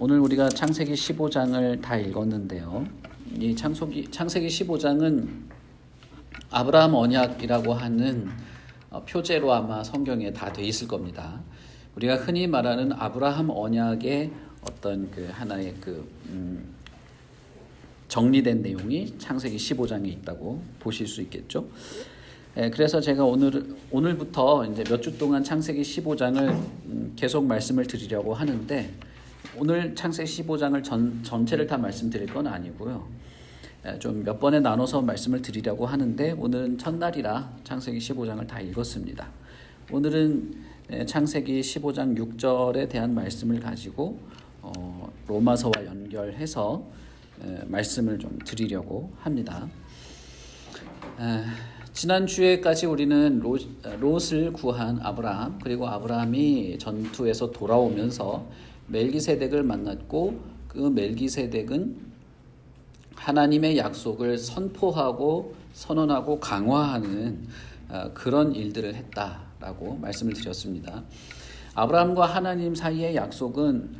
오늘 우리가 창세기 15장을 다 읽었는데요. 이 창세기 15장은 아브라함 언약이라고 하는 표제로 아마 성경에 다 돼 있을 겁니다. 우리가 흔히 말하는 아브라함 언약의 어떤 그 하나의 정리된 내용이 창세기 15장에 있다고 보실 수 있겠죠. 그래서 제가 오늘부터 이제 몇 주 동안 창세기 15장을 계속 말씀을 드리려고 하는데, 오늘 창세기 15장을 전체를 다 말씀드릴 건 아니고요. 좀 몇 번에 나눠서 말씀을 드리려고 하는데, 오늘은 첫날이라 창세기 15장을 다 읽었습니다. 오늘은 창세기 15장 6절에 대한 말씀을 가지고 로마서와 연결해서 말씀을 좀 드리려고 합니다. 지난주에까지 우리는 롯을 구한 아브라함, 그리고 아브라함이 전투에서 돌아오면서 멜기세덱을 만났고, 그 멜기세덱은 하나님의 약속을 선포하고 선언하고 강화하는 그런 일들을 했다라고 말씀을 드렸습니다. 아브라함과 하나님 사이의 약속은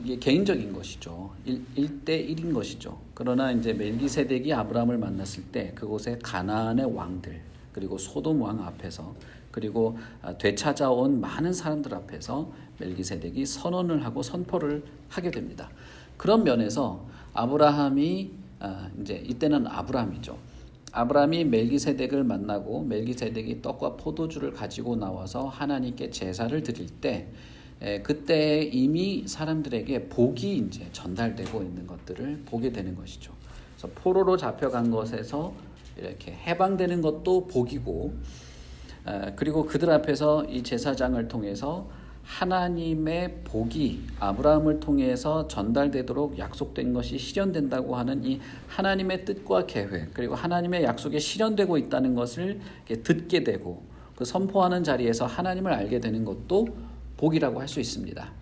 이게 개인적인 것이죠. 1대1인 것이죠. 그러나 이제 멜기세덱이 아브라함을 만났을 때 그곳에 가나안의 왕들, 그리고 소돔 왕 앞에서, 그리고 되찾아온 많은 사람들 앞에서 멜기세덱이 선언을 하고 선포를 하게 됩니다. 그런 면에서 아브라함이 이제 이때는 아브라함이죠. 아브라함이 멜기세덱을 만나고 멜기세덱이 떡과 포도주를 가지고 나와서 하나님께 제사를 드릴 때, 그때 이미 사람들에게 복이 이제 전달되고 있는 것들을 보게 되는 것이죠. 그래서 포로로 잡혀간 것에서 이렇게 해방되는 것도 복이고, 그리고 그들 앞에서 이 제사장을 통해서 하나님의 복이 아브라함을 통해서 전달되도록 약속된 것이 실현된다고 하는 이 하나님의 뜻과 계획, 그리고 하나님의 약속이 실현되고 있다는 것을 듣게 되고, 그 선포하는 자리에서 하나님을 알게 되는 것도 복이라고 할 수 있습니다.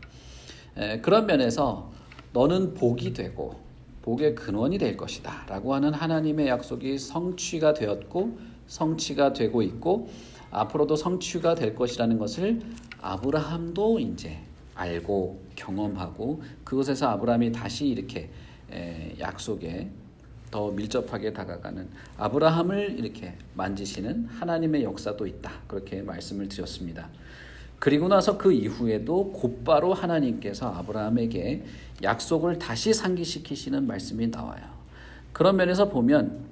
그런 면에서 너는 복이 되고 복의 근원이 될 것이다 라고 하는 하나님의 약속이 성취가 되었고 성취가 되고 있고, 앞으로도 성취가 될 것이라는 것을 아브라함도 이제 알고 경험하고, 그곳에서 아브라함이 다시 이렇게 약속에 더 밀접하게 다가가는 아브라함을 이렇게 만지시는 하나님의 역사도 있다, 그렇게 말씀을 드렸습니다. 그리고 나서 그 이후에도 곧바로 하나님께서 아브라함에게 약속을 다시 상기시키시는 말씀이 나와요. 그런 면에서 보면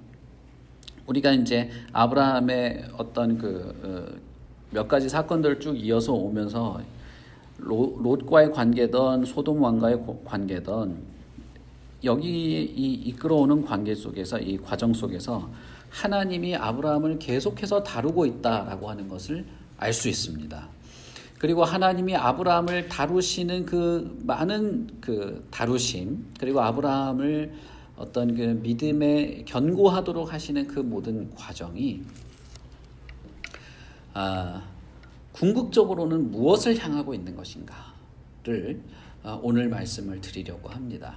우리가 이제 아브라함의 어떤 몇 가지 사건들을 쭉 이어서 오면서 롯과의 관계든 소돔 왕과의 관계든 여기 이끌어오는 관계 속에서, 이 과정 속에서 하나님이 아브라함을 계속해서 다루고 있다라고 하는 것을 알 수 있습니다. 그리고 하나님이 아브라함을 다루시는 그 많은 그 다루심, 그리고 아브라함을 어떤 그 믿음에 견고하도록 하시는 그 모든 과정이 궁극적으로는 무엇을 향하고 있는 것인가를 오늘 말씀을 드리려고 합니다.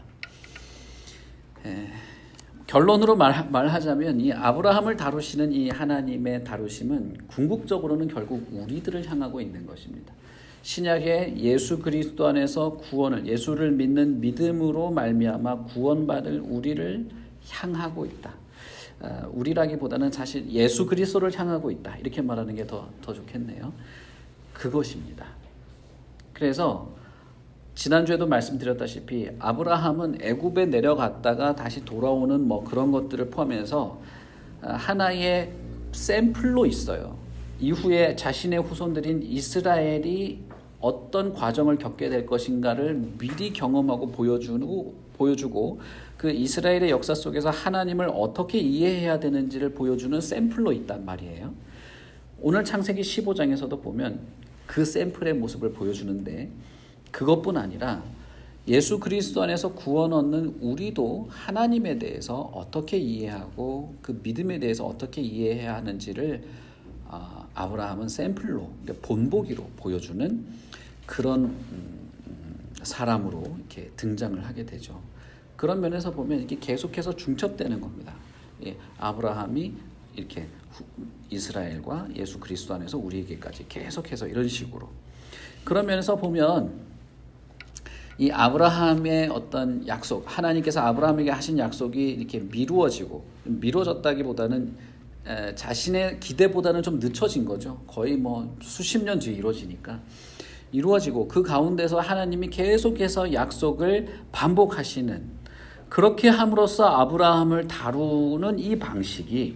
결론으로 말하자면 이 아브라함을 다루시는 이 하나님의 다루심은 궁극적으로는 결국 우리들을 향하고 있는 것입니다. 신약의 예수 그리스도 안에서 구원을, 예수를 믿는 믿음으로 말미암아 구원받을 우리를 향하고 있다. 우리라기보다는 사실 예수 그리스도를 향하고 있다, 이렇게 말하는 게 더 좋겠네요. 그것입니다. 그래서 지난주에도 말씀드렸다시피 아브라함은 애굽에 내려갔다가 다시 돌아오는 그런 것들을 포함해서 하나의 샘플로 있어요. 이후에 자신의 후손들인 이스라엘이 어떤 과정을 겪게 될 것인가를 미리 경험하고 보여주고 그 이스라엘의 역사 속에서 하나님을 어떻게 이해해야 되는지를 보여주는 샘플로 있단 말이에요. 오늘 창세기 15장에서도 보면 그 샘플의 모습을 보여주는데, 그것뿐 아니라 예수 그리스도 안에서 구원 얻는 우리도 하나님에 대해서 어떻게 이해하고 그 믿음에 대해서 어떻게 이해해야 하는지를 아브라함은 샘플로, 본보기로 보여주는 그런 사람으로 이렇게 등장을 하게 되죠. 그런 면에서 보면 이렇게 계속해서 중첩되는 겁니다. 아브라함이 이렇게 이스라엘과 예수 그리스도 안에서 우리에게까지 계속해서 이런 식으로. 그런 면에서 보면 이 아브라함의 어떤 약속, 하나님께서 아브라함에게 하신 약속이 이렇게 미뤄졌다기보다는 자신의 기대보다는 좀 늦춰진 거죠. 거의 뭐 수십 년 뒤에 이루어지니까. 이루어지고 그 가운데서 하나님이 계속해서 약속을 반복하시는, 그렇게 함으로써 아브라함을 다루는 이 방식이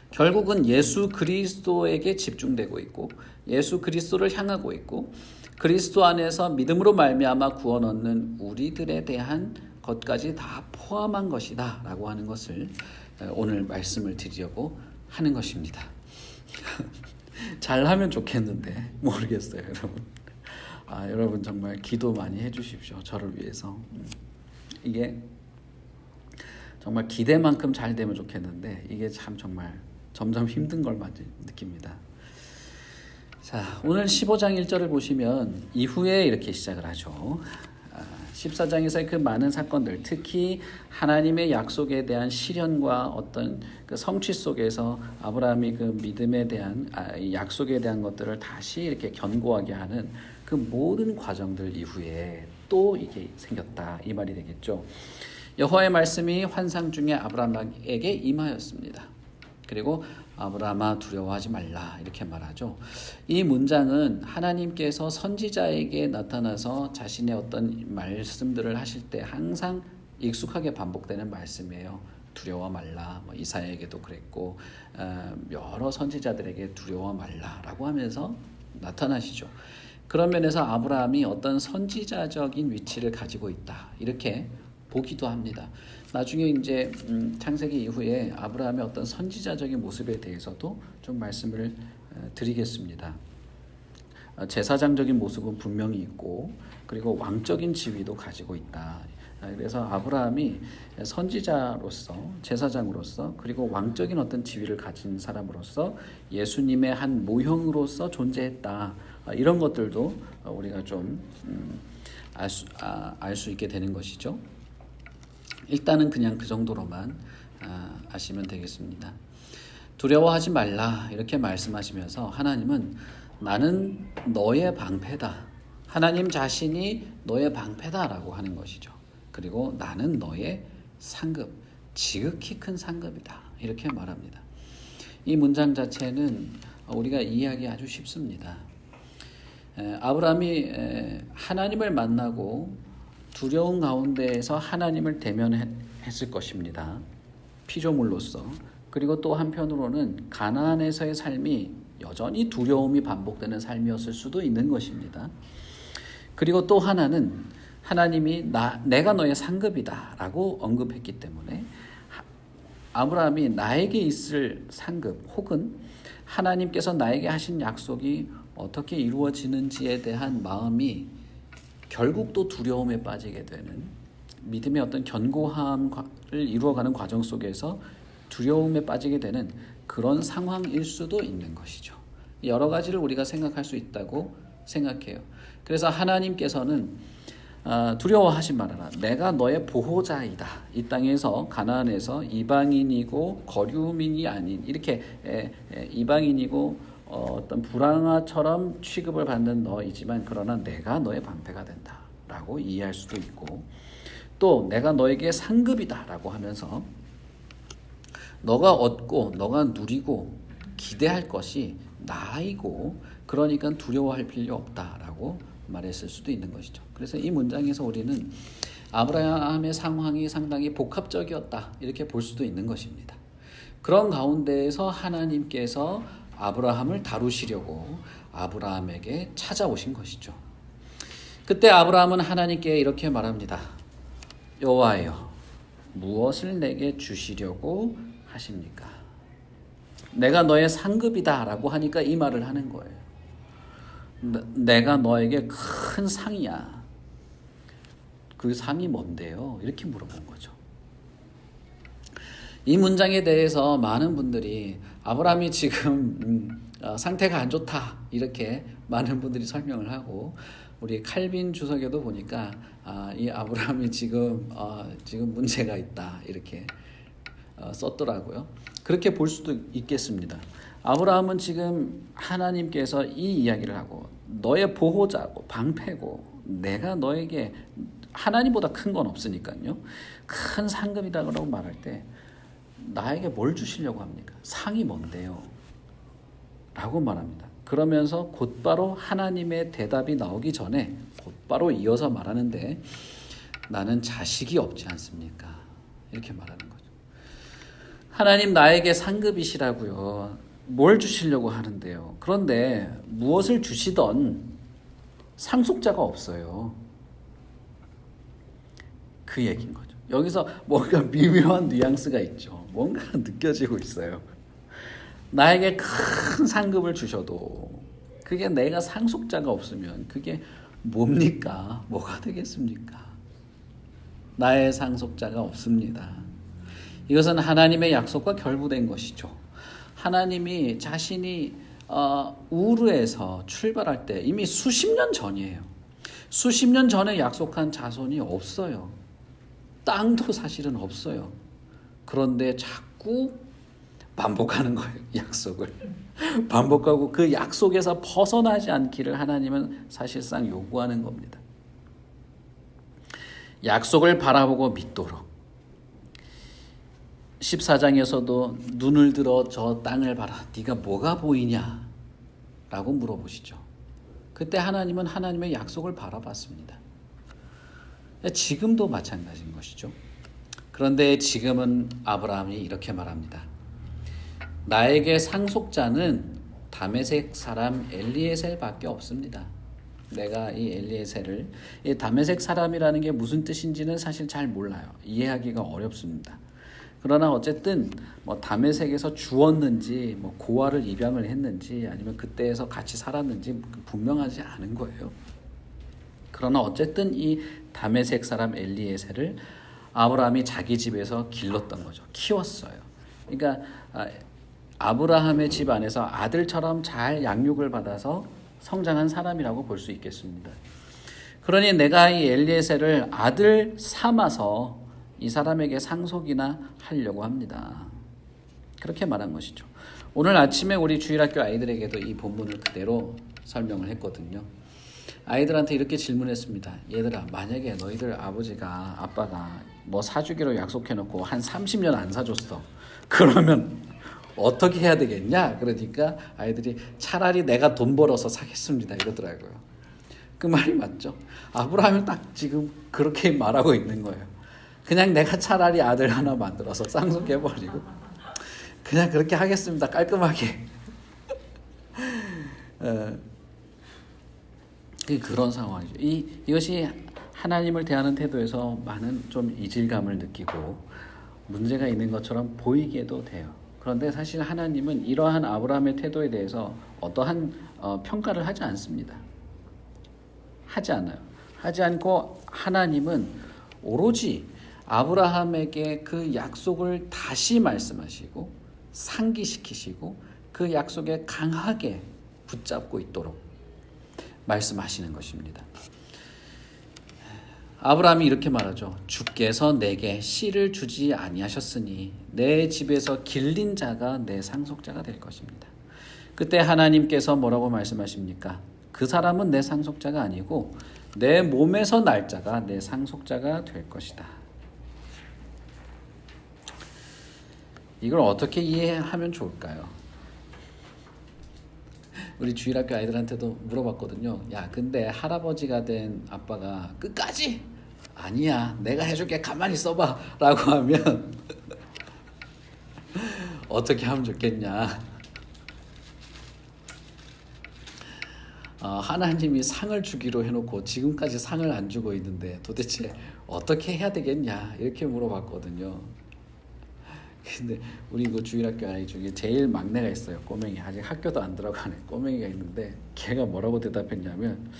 결국은 예수 그리스도에게 집중되고 있고 예수 그리스도를 향하고 있고 그리스도 안에서 믿음으로 말미암아 구원 얻는 우리들에 대한 것까지 다 포함한 것이다 라고 하는 것을 오늘 말씀을 드리려고 하는 것입니다. 잘하면 좋겠는데 모르겠어요, 여러분. 여러분 정말 기도 많이 해주십시오. 저를 위해서. 이게 정말 기대만큼 잘 되면 좋겠는데 이게 참 정말 점점 힘든 걸 많이 느낍니다. 자, 오늘 15장 1절을 보시면 이후에 이렇게 시작을 하죠. 14장에서의 그 많은 사건들, 특히 하나님의 약속에 대한 실현과 어떤 그 성취 속에서 아브라함이 그 믿음에 대한 약속에 대한 것들을 다시 이렇게 견고하게 하는 그 모든 과정들 이후에 또 이게 생겼다, 이 말이 되겠죠. 여호와의 말씀이 환상 중에 아브라함에게 임하였습니다. 그리고 아브라함아 두려워하지 말라, 이렇게 말하죠. 이 문장은 하나님께서 선지자에게 나타나서 자신의 어떤 말씀들을 하실 때 항상 익숙하게 반복되는 말씀이에요. 두려워 말라. 이사야에게도 그랬고 여러 선지자들에게 두려워 말라라고 하면서 나타나시죠. 그런 면에서 아브라함이 어떤 선지자적인 위치를 가지고 있다, 이렇게 보기도 합니다. 나중에 이제 창세기 이후에 아브라함의 어떤 선지자적인 모습에 대해서도 좀 말씀을 드리겠습니다. 제사장적인 모습은 분명히 있고 그리고 왕적인 지위도 가지고 있다. 그래서 아브라함이 선지자로서, 제사장으로서, 그리고 왕적인 어떤 지위를 가진 사람으로서 예수님의 한 모형으로서 존재했다. 이런 것들도 우리가 좀 알 수 있게 되는 것이죠. 일단은 그냥 그 정도로만 아시면 되겠습니다. 두려워하지 말라, 이렇게 말씀하시면서 하나님은 나는 너의 방패다, 하나님 자신이 너의 방패다라고 하는 것이죠. 그리고 나는 너의 상급, 지극히 큰 상급이다, 이렇게 말합니다. 이 문장 자체는 우리가 이해하기 아주 쉽습니다. 아브라함이 하나님을 만나고 두려운 가운데에서 하나님을 대면했을 것입니다. 피조물로서. 그리고 또 한편으로는 가나안에서의 삶이 여전히 두려움이 반복되는 삶이었을 수도 있는 것입니다. 그리고 또 하나는 하나님이 내가 너의 상급이다 라고 언급했기 때문에 아브라함이 나에게 있을 상급 혹은 하나님께서 나에게 하신 약속이 어떻게 이루어지는지에 대한 마음이 결국 또 두려움에 빠지게 되는, 믿음의 어떤 견고함을 이루어가는 과정 속에서 두려움에 빠지게 되는 그런 상황일 수도 있는 것이죠. 여러 가지를 우리가 생각할 수 있다고 생각해요. 그래서 하나님께서는 두려워하지 말아라, 내가 너의 보호자이다. 이 땅에서 가나안에서 이방인이고 거류민이 아닌, 이렇게 이방인이고 어떤 불황아처럼 취급을 받는 너이지만 그러나 내가 너의 방패가 된다 라고 이해할 수도 있고, 또 내가 너에게 상급이다 라고 하면서 너가 얻고 너가 누리고 기대할 것이 나이고 그러니까 두려워할 필요 없다 라고 말했을 수도 있는 것이죠. 그래서 이 문장에서 우리는 아브라함의 상황이 상당히 복합적이었다, 이렇게 볼 수도 있는 것입니다. 그런 가운데에서 하나님께서 아브라함을 다루시려고 아브라함에게 찾아오신 것이죠. 그때 아브라함은 하나님께 이렇게 말합니다. 여호와여, 무엇을 내게 주시려고 하십니까? 내가 너의 상급이다 라고 하니까 이 말을 하는 거예요. 내가 너에게 큰 상이야. 그 상이 뭔데요? 이렇게 물어본 거죠. 이 문장에 대해서 많은 분들이 아브라함이 지금 상태가 안 좋다, 이렇게 많은 분들이 설명을 하고, 우리 칼빈 주석에도 보니까 이 아브라함이 지금 문제가 있다, 이렇게 썼더라고요. 그렇게 볼 수도 있겠습니다. 아브라함은 지금 하나님께서 이 이야기를 하고 너의 보호자고 방패고 내가 너에게 하나님보다 큰 건 없으니까요. 큰 상급이라고 말할 때 나에게 뭘 주시려고 합니까? 상이 뭔데요? 라고 말합니다. 그러면서 곧바로 하나님의 대답이 나오기 전에 곧바로 이어서 말하는데 나는 자식이 없지 않습니까? 이렇게 말하는 거죠. 하나님 나에게 상급이시라고요. 뭘 주시려고 하는데요. 그런데 무엇을 주시던 상속자가 없어요. 그 얘기인 거죠. 여기서 뭔가 미묘한 뉘앙스가 있죠. 뭔가 느껴지고 있어요. 나에게 큰 상급을 주셔도 그게 내가 상속자가 없으면 그게 뭡니까? 뭐가 되겠습니까? 나의 상속자가 없습니다. 이것은 하나님의 약속과 결부된 것이죠. 하나님이 자신이 우르에서 출발할 때 이미 수십 년 전이에요. 수십 년 전에 약속한 자손이 없어요. 땅도 사실은 없어요. 그런데 자꾸 반복하는 거예요. 약속을. 반복하고 그 약속에서 벗어나지 않기를 하나님은 사실상 요구하는 겁니다. 약속을 바라보고 믿도록. 14장에서도 눈을 들어 저 땅을 봐라. 네가 뭐가 보이냐? 라고 물어보시죠. 그때 하나님은 하나님의 약속을 바라봤습니다. 지금도 마찬가지인 것이죠. 그런데 지금은 아브라함이 이렇게 말합니다. 나에게 상속자는 다메섹 사람 엘리에셀밖에 없습니다. 내가 이 엘리에셀을, 이 다메섹 사람이라는 게 무슨 뜻인지는 사실 잘 몰라요. 이해하기가 어렵습니다. 그러나 어쨌든 뭐 다메섹에서 주었는지 뭐 고아를 입양을 했는지 아니면 그때에서 같이 살았는지 분명하지 않은 거예요. 그러나 어쨌든 이 다메섹 사람 엘리에셀을 아브라함이 자기 집에서 길렀던 거죠. 키웠어요. 그러니까 아브라함의 집 안에서 아들처럼 잘 양육을 받아서 성장한 사람이라고 볼 수 있겠습니다. 그러니 내가 이 엘리에셀을 아들 삼아서 이 사람에게 상속이나 하려고 합니다. 그렇게 말한 것이죠. 오늘 아침에 우리 주일학교 아이들에게도 이 본문을 그대로 설명을 했거든요. 아이들한테 이렇게 질문했습니다. 얘들아, 만약에 너희들 아빠가 뭐 사주기로 약속해놓고 한 30년 안 사줬어. 그러면 어떻게 해야 되겠냐? 그러니까 아이들이 차라리 내가 돈 벌어서 사겠습니다. 이러더라고요. 그 말이 맞죠. 아브라함이 딱 지금 그렇게 말하고 있는 거예요. 그냥 내가 차라리 아들 하나 만들어서 쌍둥이해버리고 그냥 그렇게 하겠습니다. 깔끔하게. 그런 상황이죠. 이것이 하나님을 대하는 태도에서 많은 좀 이질감을 느끼고 문제가 있는 것처럼 보이게도 돼요. 그런데 사실 하나님은 이러한 아브라함의 태도에 대해서 어떠한 평가를 하지 않습니다. 하지 않아요. 하지 않고 하나님은 오로지 아브라함에게 그 약속을 다시 말씀하시고 상기시키시고 그 약속에 강하게 붙잡고 있도록 말씀하시는 것입니다. 아브라함이 이렇게 말하죠. 주께서 내게 씨를 주지 아니하셨으니 내 집에서 길린 자가 내 상속자가 될 것입니다. 그때 하나님께서 뭐라고 말씀하십니까? 그 사람은 내 상속자가 아니고 내 몸에서 날 자가 내 상속자가 될 것이다. 이걸 어떻게 이해하면 좋을까요? 우리 주일학교 아이들한테도 물어봤거든요. 야, 근데 할아버지가 된 아빠가 끝까지 아니야, 내가 해줄게, 가만히 있어봐 라고 하면 어떻게 하면 좋겠냐. 하나님이 상을 주기로 해놓고 지금까지 상을 안 주고 있는데 도대체 어떻게 해야 되겠냐, 이렇게 물어봤거든요. 근데 우리 그 주일학교 아이 중에 제일 막내가 있어요. 꼬맹이. 아직 학교도 안 들어가네. 꼬맹이가 있는데 걔가 뭐라고 대답했냐면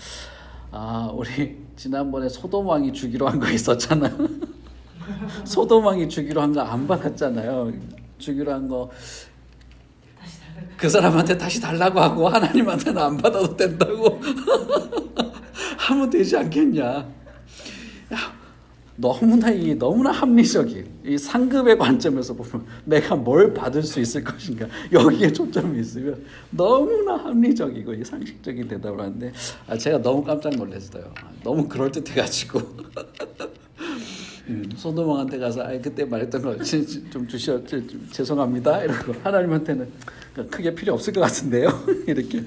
우리 지난번에 소돔왕이 주기로 한 거 있었잖아. 소돔왕이 주기로 한 거 안 받았잖아요. 주기로 한 거 그 사람한테 다시 달라고 하고 하나님한테는 안 받아도 된다고 하면 되지 않겠냐. 야, 너무나 합리적인 이 상급의 관점에서 보면 내가 뭘 받을 수 있을 것인가 여기에 초점이 있으면 너무나 합리적이고 이 상식적인 대답을 하는데 제가 너무 깜짝 놀랐어요. 너무 그럴듯해가지고 소도망한테 가서 그때 말했던 거 좀 죄송합니다 이러고 하나님한테는 크게 필요 없을 것 같은데요 이렇게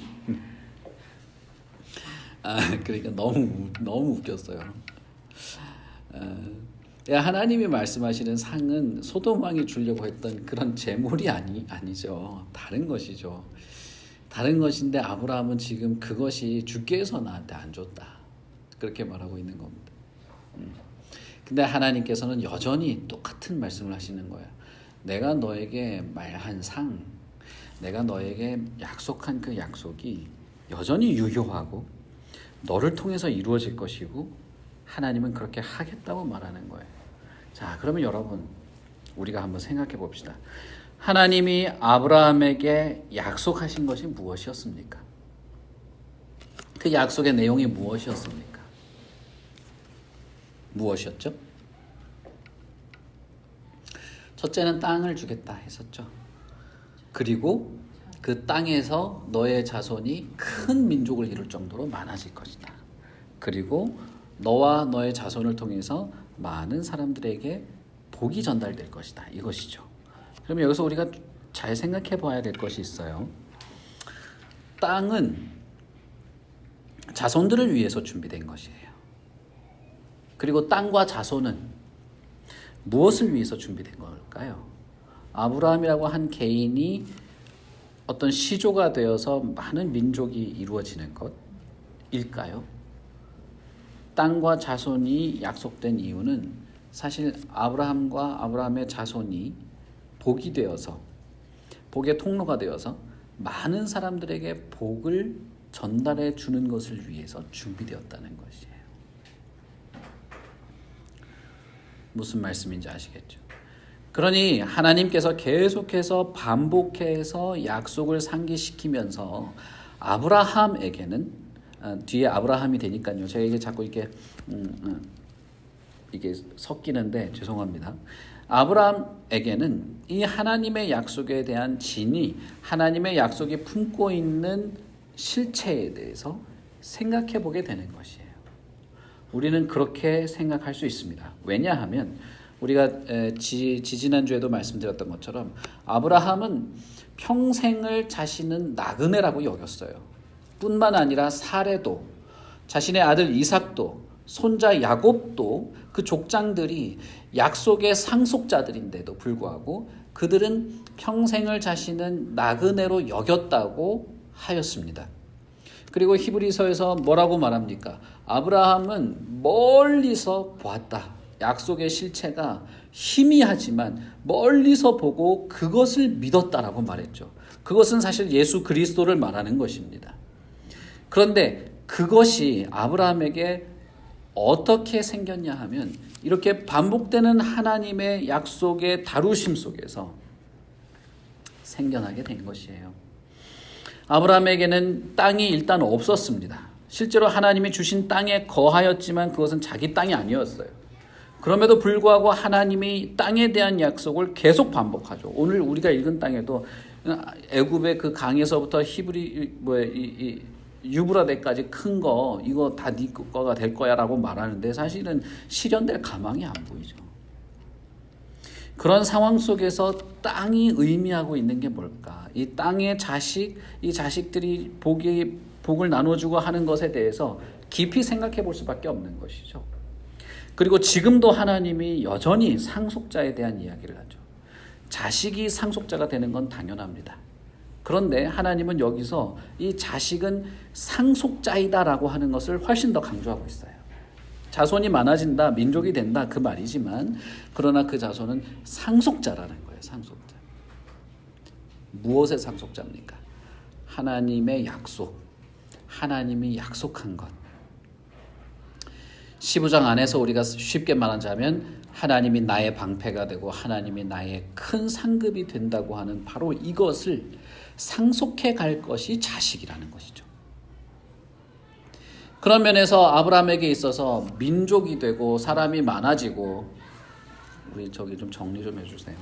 그러니까 너무 웃겼어요. 하나님이 말씀하시는 상은 소돔 왕이 주려고 했던 그런 재물이 아니죠. 다른 것이죠. 다른 것인데 아브라함은 지금 그것이 주께서 나한테 안 줬다. 그렇게 말하고 있는 겁니다. 근데 하나님께서는 여전히 똑같은 말씀을 하시는 거예요. 내가 너에게 말한 상, 내가 너에게 약속한 그 약속이 여전히 유효하고 너를 통해서 이루어질 것이고 하나님은 그렇게 하겠다고 말하는 거예요. 자, 그러면 여러분 우리가 한번 생각해 봅시다. 하나님이 아브라함에게 약속하신 것이 무엇이었습니까? 그 약속의 내용이 무엇이었습니까? 무엇이었죠? 첫째는 땅을 주겠다 했었죠. 그리고 그 땅에서 너의 자손이 큰 민족을 이룰 정도로 많아질 것이다. 그리고 너와 너의 자손을 통해서 많은 사람들에게 복이 전달될 것이다. 이것이죠. 그러면 여기서 우리가 잘 생각해 봐야 될 것이 있어요. 땅은 자손들을 위해서 준비된 것이에요. 그리고 땅과 자손은 무엇을 위해서 준비된 걸까요? 아브라함이라고 한 개인이 어떤 시조가 되어서 많은 민족이 이루어지는 것일까요? 땅과 자손이 약속된 이유는 사실 아브라함과 아브라함의 자손이 복이 되어서 복의 통로가 되어서 많은 사람들에게 복을 전달해 주는 것을 위해서 준비되었다는 것이에요. 무슨 말씀인지 아시겠죠? 그러니 하나님께서 계속해서 반복해서 약속을 상기시키면서 아브라함에게는 뒤에 아브라함이 되니까요. 제가 이게 자꾸 이게 섞이는데 죄송합니다. 아브라함에게는 이 하나님의 약속에 대한 진이 하나님의 약속이 품고 있는 실체에 대해서 생각해 보게 되는 것이에요. 우리는 그렇게 생각할 수 있습니다. 왜냐하면 우리가 지지난주에도 말씀드렸던 것처럼 아브라함은 평생을 자신은 나그네라고 여겼어요. 뿐만 아니라 사레도, 자신의 아들 이삭도, 손자 야곱도 그 족장들이 약속의 상속자들인데도 불구하고 그들은 평생을 자신은 나그네로 여겼다고 하였습니다. 그리고 히브리서에서 뭐라고 말합니까? 아브라함은 멀리서 보았다. 약속의 실체가 희미하지만 멀리서 보고 그것을 믿었다라고 말했죠. 그것은 사실 예수 그리스도를 말하는 것입니다. 그런데 그것이 아브라함에게 어떻게 생겼냐 하면 이렇게 반복되는 하나님의 약속의 다루심 속에서 생겨나게 된 것이에요. 아브라함에게는 땅이 일단 없었습니다. 실제로 하나님이 주신 땅에 거하였지만 그것은 자기 땅이 아니었어요. 그럼에도 불구하고 하나님이 땅에 대한 약속을 계속 반복하죠. 오늘 우리가 읽은 땅에도 애굽의 그 강에서부터 유브라데까지 큰 거 이거 다 네 거가 될 거야라고 말하는데 사실은 실현될 가망이 안 보이죠. 그런 상황 속에서 땅이 의미하고 있는 게 뭘까? 이 땅의 이 자식들이 복을 나눠주고 하는 것에 대해서 깊이 생각해 볼 수밖에 없는 것이죠. 그리고 지금도 하나님이 여전히 상속자에 대한 이야기를 하죠. 자식이 상속자가 되는 건 당연합니다. 그런데 하나님은 여기서 이 자식은 상속자이다라고 하는 것을 훨씬 더 강조하고 있어요. 자손이 많아진다, 민족이 된다 그 말이지만 그러나 그 자손은 상속자라는 거예요. 상속자. 무엇의 상속자입니까? 하나님의 약속, 하나님이 약속한 것. 15장 안에서 우리가 쉽게 말하자면 하나님이 나의 방패가 되고 하나님이 나의 큰 상급이 된다고 하는 바로 이것을 상속해 갈 것이 자식이라는 것이죠. 그런 면에서 아브라함에게 있어서 민족이 되고 사람이 많아지고, 우리 저기 좀 정리 좀 해주세요.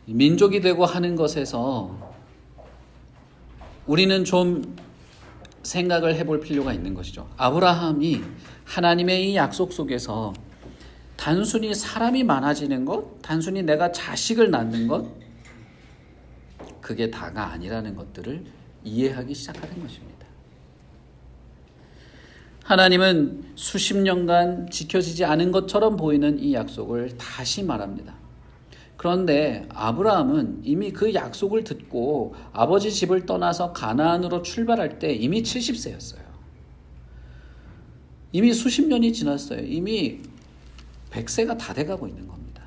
민족이 되고 하는 것에서 우리는 좀 생각을 해볼 필요가 있는 것이죠. 아브라함이 하나님의 이 약속 속에서 단순히 사람이 많아지는 것, 단순히 내가 자식을 낳는 것, 그게 다가 아니라는 것들을 이해하기 시작하는 것입니다. 하나님은 수십 년간 지켜지지 않은 것처럼 보이는 이 약속을 다시 말합니다. 그런데 아브라함은 이미 그 약속을 듣고 아버지 집을 떠나서 가나안으로 출발할 때 이미 70세였어요. 이미 수십 년이 지났어요. 이미 100세가 다 돼가고 있는 겁니다.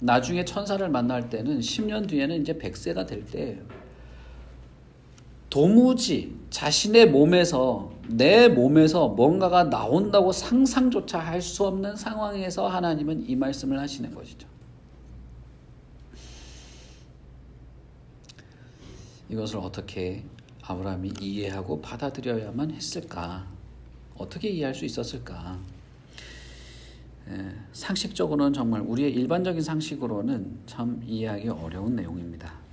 나중에 천사를 만날 때는 10년 뒤에는 이제 100세가 될 때예요. 도무지 자신의 몸에서, 내 몸에서 뭔가가 나온다고 상상조차 할 수 없는 상황에서 하나님은 이 말씀을 하시는 것이죠. 이것을 어떻게 아브라함이 이해하고 받아들여야만 했을까? 어떻게 이해할 수 있었을까? 상식적으로는 정말 우리의 일반적인 상식으로는 참 이해하기 어려운 내용입니다.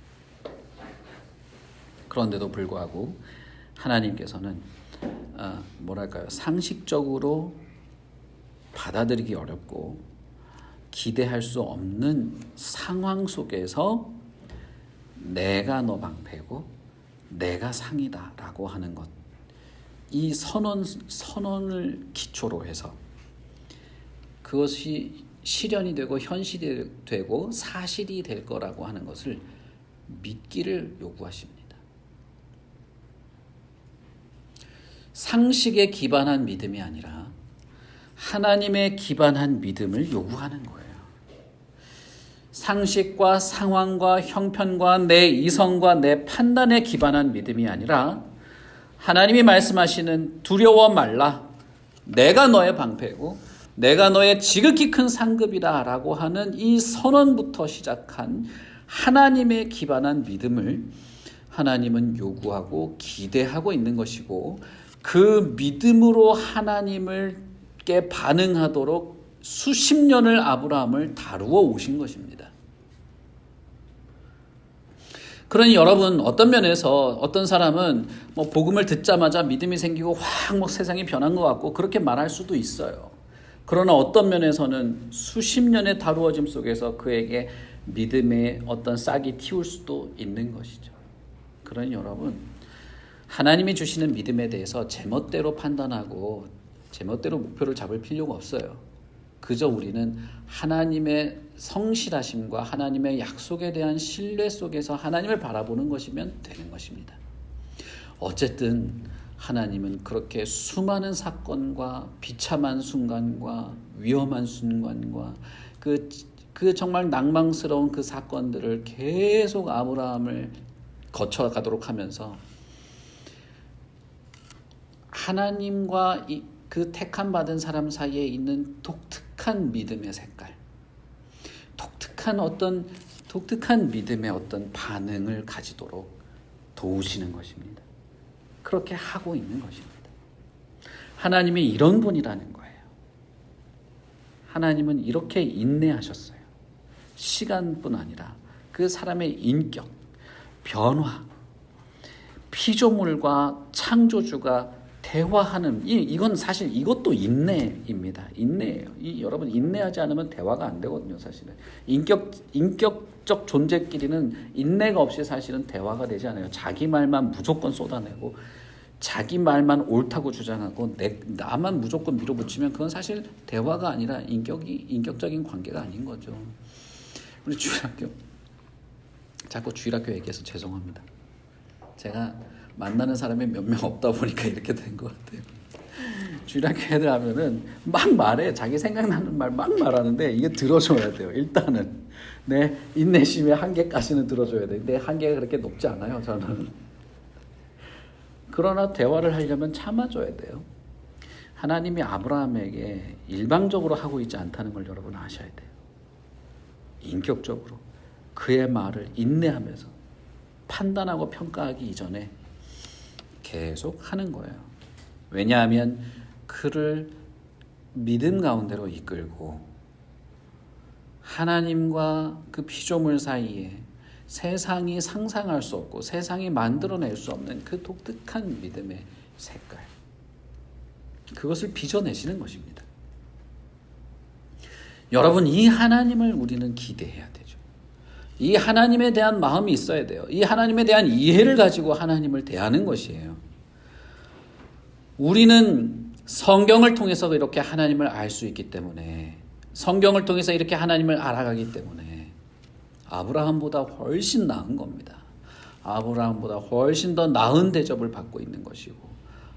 그런데도 불구하고 하나님께서는 상식적으로 받아들이기 어렵고 기대할 수 없는 상황 속에서 내가 너 방패고 내가 상이다 라고 하는 것, 이 선언을 기초로 해서 그것이 실현이 되고 현실이 되고 사실이 될 거라고 하는 것을 믿기를 요구하십니다. 상식에 기반한 믿음이 아니라 하나님에 기반한 믿음을 요구하는 거예요. 상식과 상황과 형편과 내 이성과 내 판단에 기반한 믿음이 아니라 하나님이 말씀하시는 두려워 말라, 내가 너의 방패고 내가 너의 지극히 큰 상급이다 라고 하는 이 선언부터 시작한 하나님에 기반한 믿음을 하나님은 요구하고 기대하고 있는 것이고, 그 믿음으로 하나님께 반응하도록 수십 년을 아브라함을 다루어 오신 것입니다. 그러니 여러분, 어떤 면에서 어떤 사람은 복음을 듣자마자 믿음이 생기고 확 세상이 변한 것 같고 그렇게 말할 수도 있어요. 그러나 어떤 면에서는 수십 년의 다루어짐 속에서 그에게 믿음의 어떤 싹이 틔울 수도 있는 것이죠. 그러니 여러분, 하나님이 주시는 믿음에 대해서 제멋대로 판단하고 제멋대로 목표를 잡을 필요가 없어요. 그저 우리는 하나님의 성실하심과 하나님의 약속에 대한 신뢰 속에서 하나님을 바라보는 것이면 되는 것입니다. 어쨌든 하나님은 그렇게 수많은 사건과 비참한 순간과 위험한 순간과 그 정말 낭망스러운 그 사건들을 계속 아브라함을 거쳐가도록 하면서 하나님과 그 택함 받은 사람 사이에 있는 독특한 믿음의 색깔, 독특한 믿음의 어떤 반응을 가지도록 도우시는 것입니다. 그렇게 하고 있는 것입니다. 하나님이 이런 분이라는 거예요. 하나님은 이렇게 인내하셨어요. 시간뿐 아니라 그 사람의 인격, 변화, 피조물과 창조주가 대화하는, 이건 사실 이것도 인내입니다. 인내예요. 여러분, 인내하지 않으면 대화가 안 되거든요. 사실은 인격적 존재끼리는 인내가 없이 사실은 대화가 되지 않아요. 자기 말만 무조건 쏟아내고 자기 말만 옳다고 주장하고 나만 무조건 밀어붙이면 그건 사실 대화가 아니라 인격적인 관계가 아닌 거죠. 우리 주일학교, 자꾸 주일학교 얘기해서 죄송합니다. 제가 만나는 사람이 몇 명 없다 보니까 이렇게 된 것 같아요. 주일학교 애들 하면은 막 말해. 자기 생각나는 말 막 말하는데 이게 들어줘야 돼요. 일단은 내 인내심의 한계까지는 들어줘야 돼. 내 한계가 그렇게 높지 않아요, 저는. 그러나 대화를 하려면 참아줘야 돼요. 하나님이 아브라함에게 일방적으로 하고 있지 않다는 걸 여러분 아셔야 돼요. 인격적으로 그의 말을 인내하면서 판단하고 평가하기 이전에 계속 하는 거예요. 왜냐하면 그를 믿음 가운데로 이끌고 하나님과 그 피조물 사이에 세상이 상상할 수 없고 세상이 만들어낼 수 없는 그 독특한 믿음의 색깔, 그것을 빚어내시는 것입니다. 여러분, 이 하나님을 우리는 기대해야 되죠. 이 하나님에 대한 마음이 있어야 돼요. 이 하나님에 대한 이해를 가지고 하나님을 대하는 것이에요. 우리는 성경을 통해서 이렇게 하나님을 알 수 있기 때문에, 성경을 통해서 이렇게 하나님을 알아가기 때문에 아브라함보다 훨씬 나은 겁니다. 아브라함보다 훨씬 더 나은 대접을 받고 있는 것이고,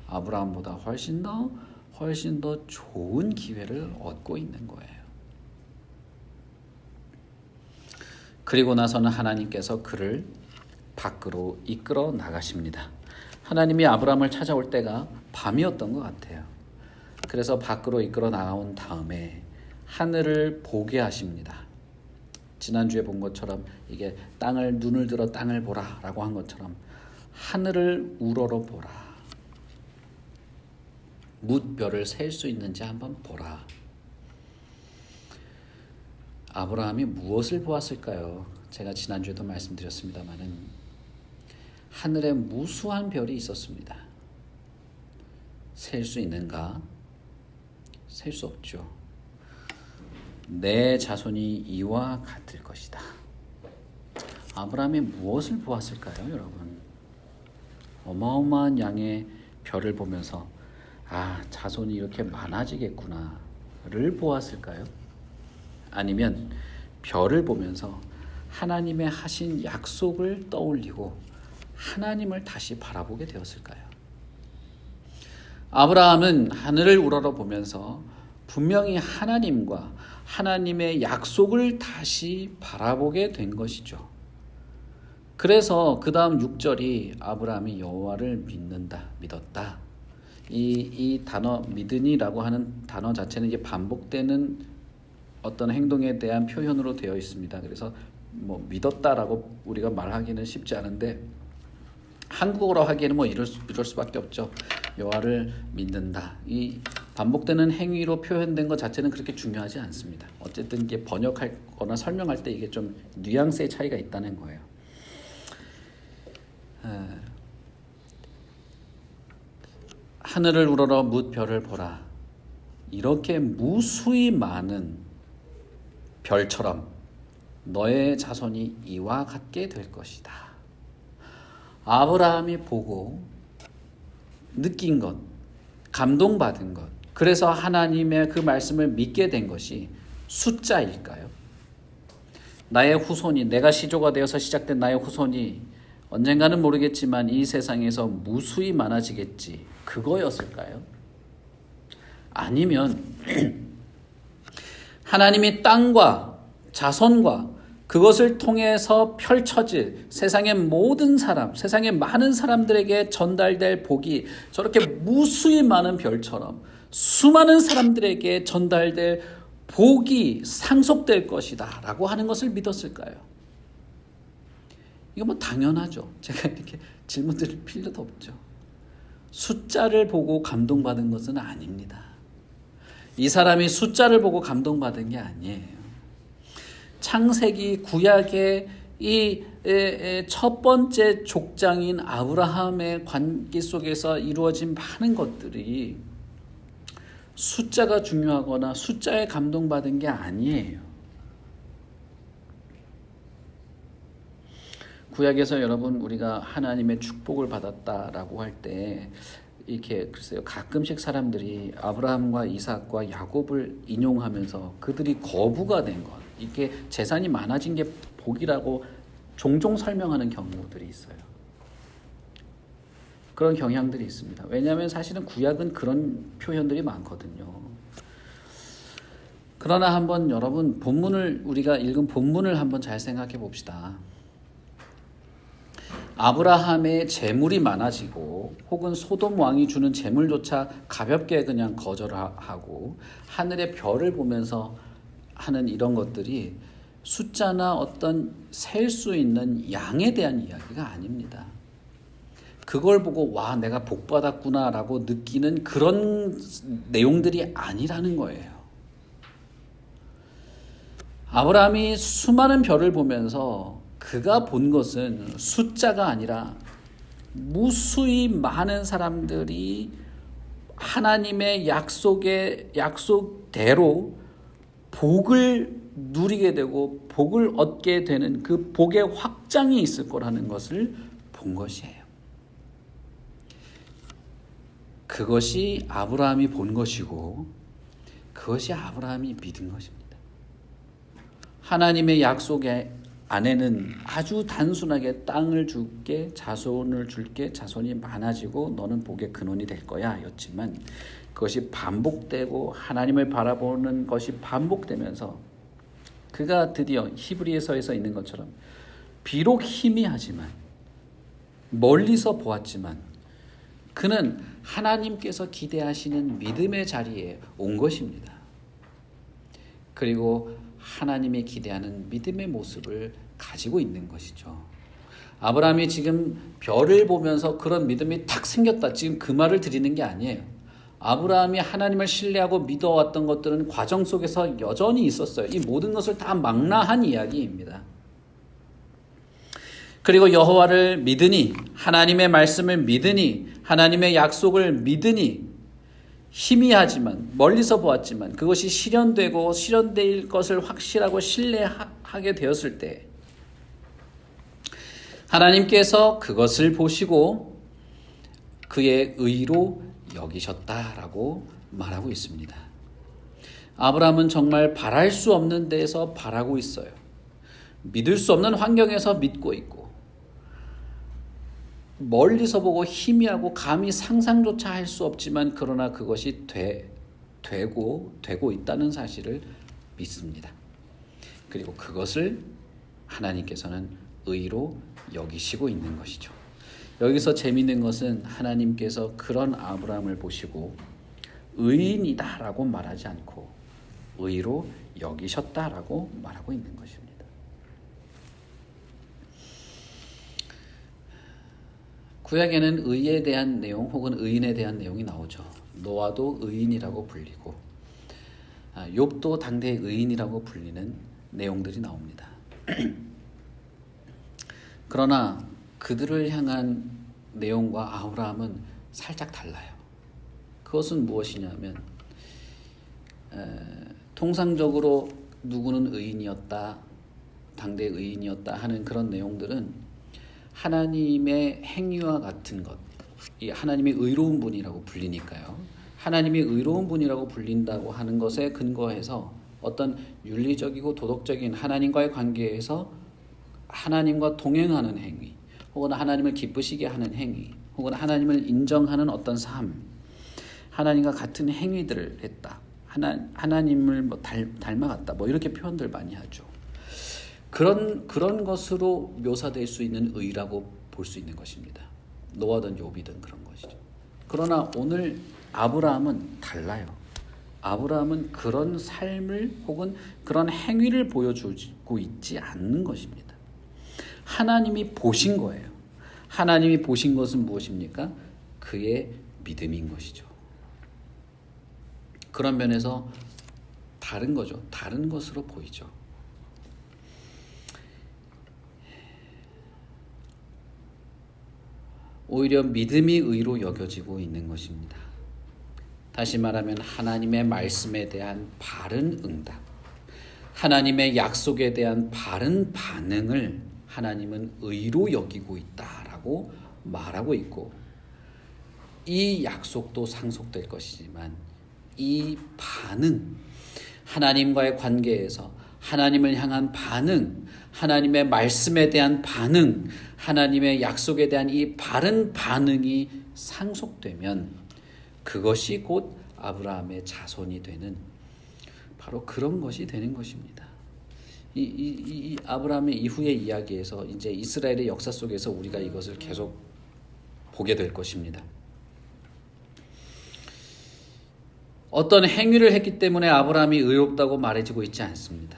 아브라함보다 훨씬 더 좋은 기회를 얻고 있는 거예요. 그리고 나서는 하나님께서 그를 밖으로 이끌어 나가십니다. 하나님이 아브라함을 찾아올 때가 밤이었던 것 같아요. 그래서 밖으로 이끌어 나온 다음에 하늘을 보게 하십니다. 지난주에 본 것처럼 이게 눈을 들어 땅을 보라 라고 한 것처럼 하늘을 우러러 보라. 뭇별을 셀 수 있는지 한번 보라. 아브라함이 무엇을 보았을까요? 제가 지난주에도 말씀드렸습니다마는 하늘에 무수한 별이 있었습니다. 셀 수 있는가? 셀 수 없죠. 내 자손이 이와 같을 것이다. 아브라함이 무엇을 보았을까요, 여러분? 어마어마한 양의 별을 보면서 자손이 이렇게 많아지겠구나를 보았을까요? 아니면 별을 보면서 하나님의 하신 약속을 떠올리고 하나님을 다시 바라보게 되었을까요? 아브라함은 하늘을 우러러 보면서 분명히 하나님과 하나님의 약속을 다시 바라보게 된 것이죠. 그래서 그 다음 6절이 아브라함이 여호와를 믿었다. 이 단어 믿으니라고 하는 단어 자체는 이게 반복되는 어떤 행동에 대한 표현으로 되어 있습니다. 그래서 믿었다라고 우리가 말하기는 쉽지 않은데 한국어로 하기에는 이럴 수밖에 없죠. 여호와를 믿는다. 이 반복되는 행위로 표현된 것 자체는 그렇게 중요하지 않습니다. 어쨌든 이게 번역하거나 설명할 때 이게 좀 뉘앙스의 차이가 있다는 거예요. 하늘을 우러러 뭇별을 보라. 이렇게 무수히 많은 별처럼 너의 자손이 이와 같게 될 것이다. 아브라함이 보고 느낀 것, 감동받은 것, 그래서 하나님의 그 말씀을 믿게 된 것이 숫자일까요? 나의 후손이, 내가 시조가 되어서 시작된 나의 후손이 언젠가는 모르겠지만 이 세상에서 무수히 많아지겠지, 그거였을까요? 아니면 하나님이 땅과 자손과 그것을 통해서 펼쳐질 세상의 모든 사람, 세상의 많은 사람들에게 전달될 복이 저렇게 무수히 많은 별처럼 수많은 사람들에게 전달될 복이 상속될 것이다 라고 하는 것을 믿었을까요? 이거 당연하죠. 제가 이렇게 질문 드릴 필요도 없죠. 숫자를 보고 감동받은 것은 아닙니다. 이 사람이 숫자를 보고 감동받은 게 아니에요. 창세기 구약의 이 첫 번째 족장인 아브라함의 관계 속에서 이루어진 많은 것들이 숫자가 중요하거나 숫자에 감동받은 게 아니에요. 구약에서 여러분 우리가 하나님의 축복을 받았다라고 할 때 이렇게 글쎄요, 가끔씩 사람들이 아브라함과 이삭과 야곱을 인용하면서 그들이 거부가 된 것, 이게 재산이 많아진 게 복이라고 종종 설명하는 경우들이 있어요. 그런 경향들이 있습니다. 왜냐하면 사실은 구약은 그런 표현들이 많거든요. 그러나 한번 여러분 우리가 읽은 본문을 한번 잘 생각해 봅시다. 아브라함의 재물이 많아지고 혹은 소돔 왕이 주는 재물조차 가볍게 그냥 거절하고 하늘의 별을 보면서 하는 이런 것들이 숫자나 어떤 셀 수 있는 양에 대한 이야기가 아닙니다. 그걸 보고 와 내가 복 받았구나라고 느끼는 그런 내용들이 아니라는 거예요. 아브라함이 수많은 별을 보면서 그가 본 것은 숫자가 아니라 무수히 많은 사람들이 하나님의 약속대로 복을 누리게 되고 복을 얻게 되는 그 복의 확장이 있을 거라는 것을 본 것이에요. 그것이 아브라함이 본 것이고 그것이 아브라함이 믿은 것입니다. 하나님의 약속의 안에는 아주 단순하게 땅을 줄게, 자손을 줄게, 자손이 많아지고 너는 복의 근원이 될 거야 였지만 그것이 반복되고 하나님을 바라보는 것이 반복되면서 그가 드디어 히브리서에서 있는 것처럼 비록 희미하지만 멀리서 보았지만 그는 하나님께서 기대하시는 믿음의 자리에 온 것입니다. 그리고 하나님이 기대하는 믿음의 모습을 가지고 있는 것이죠. 아브라함이 지금 별을 보면서 그런 믿음이 탁 생겼다. 지금 그 말을 드리는 게 아니에요. 아브라함이 하나님을 신뢰하고 믿어왔던 것들은 과정 속에서 여전히 있었어요. 이 모든 것을 다 망라한 이야기입니다. 그리고 여호와를 믿으니 하나님의 말씀을 믿으니 하나님의 약속을 믿으니 희미하지만 멀리서 보았지만 그것이 실현되고 실현될 것을 확실하고 신뢰하게 되었을 때 하나님께서 그것을 보시고 그의 의로 여기셨다라고 말하고 있습니다. 아브라함은 정말 바랄 수 없는 데에서 바라고 있어요. 믿을 수 없는 환경에서 믿고 있고 멀리서 보고 희미하고 감히 상상조차 할 수 없지만 그러나 그것이 되고 있다는 사실을 믿습니다. 그리고 그것을 하나님께서는 의로 여기시고 있는 것이죠. 여기서 재미있는 것은 하나님께서 그런 아브라함을 보시고 의인이다라고 말하지 않고 의로 여기셨다라고 말하고 있는 것입니다. 구약에는 의에 대한 내용 혹은 의인에 대한 내용이 나오죠. 노아도 의인이라고 불리고 욥도 당대의 의인이라고 불리는 내용들이 나옵니다. 그러나 그들을 향한 내용과 아브라함은 살짝 달라요. 그것은 무엇이냐면 통상적으로 누구는 의인이었다, 당대의 의인이었다 하는 그런 내용들은 하나님의 행위와 같은 것, 이 하나님이 의로운 분이라고 불리니까요. 하나님이 의로운 분이라고 불린다고 하는 것에 근거해서 어떤 윤리적이고 도덕적인 하나님과의 관계에서 하나님과 동행하는 행위, 혹은 하나님을 기쁘시게 하는 행위, 혹은 하나님을 인정하는 어떤 삶, 하나님과 같은 행위들을 했다. 하나님을 뭐 닮아갔다. 뭐 이렇게 표현들 많이 하죠. 그런 것으로 묘사될 수 있는 의라고 볼 수 있는 것입니다. 노아든 욥이든 그런 것이죠. 그러나 오늘 아브라함은 달라요. 아브라함은 그런 삶을 혹은 그런 행위를 보여주고 있지 않는 것입니다. 하나님이 보신 거예요. 하나님이 보신 것은 무엇입니까? 그의 믿음인 것이죠. 그런 면에서 다른 거죠. 다른 것으로 보이죠. 오히려 믿음이 의로 여겨지고 있는 것입니다. 다시 말하면 하나님의 말씀에 대한 바른 응답, 하나님의 약속에 대한 바른 반응을 하나님은 의로 여기고 있다라고 말하고 있고, 이 약속도 상속될 것이지만 이 반응, 하나님과의 관계에서 하나님을 향한 반응, 하나님의 말씀에 대한 반응, 하나님의 약속에 대한 이 바른 반응이 상속되면 그것이 곧 아브라함의 자손이 되는 바로 그런 것이 되는 것입니다. 이 아브라함의 이후의 이야기에서 이제 이스라엘의 역사 속에서 우리가 이것을 계속 보게 될 것입니다. 어떤 행위를 했기 때문에 아브라함이 의롭다고 말해지고 있지 않습니다.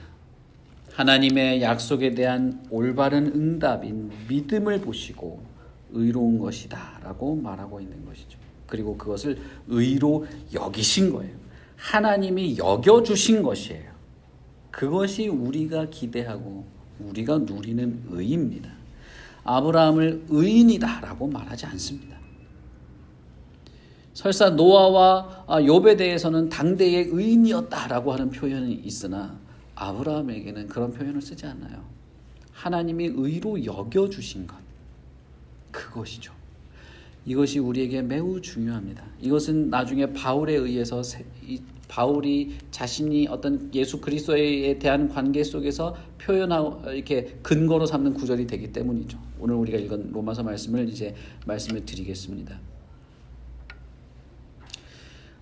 하나님의 약속에 대한 올바른 응답인 믿음을 보시고 의로운 것이다 라고 말하고 있는 것이죠. 그리고 그것을 의로 여기신 거예요. 하나님이 여겨주신 것이에요. 그것이 우리가 기대하고 우리가 누리는 의입니다. 아브라함을 의인이다 라고 말하지 않습니다. 설사 노아와 욥에 대해서는 당대의 의인이었다라고 하는 표현이 있으나 아브라함에게는 그런 표현을 쓰지 않아요. 하나님이 의로 여겨주신 것, 그것이죠. 이것이 우리에게 매우 중요합니다. 이것은 나중에 바울에 의해서 바울이 자신이 어떤 예수 그리스도에 대한 관계 속에서 표현하고 이렇게 근거로 삼는 구절이 되기 때문이죠. 오늘 우리가 읽은 로마서 말씀을 이제 말씀을 드리겠습니다.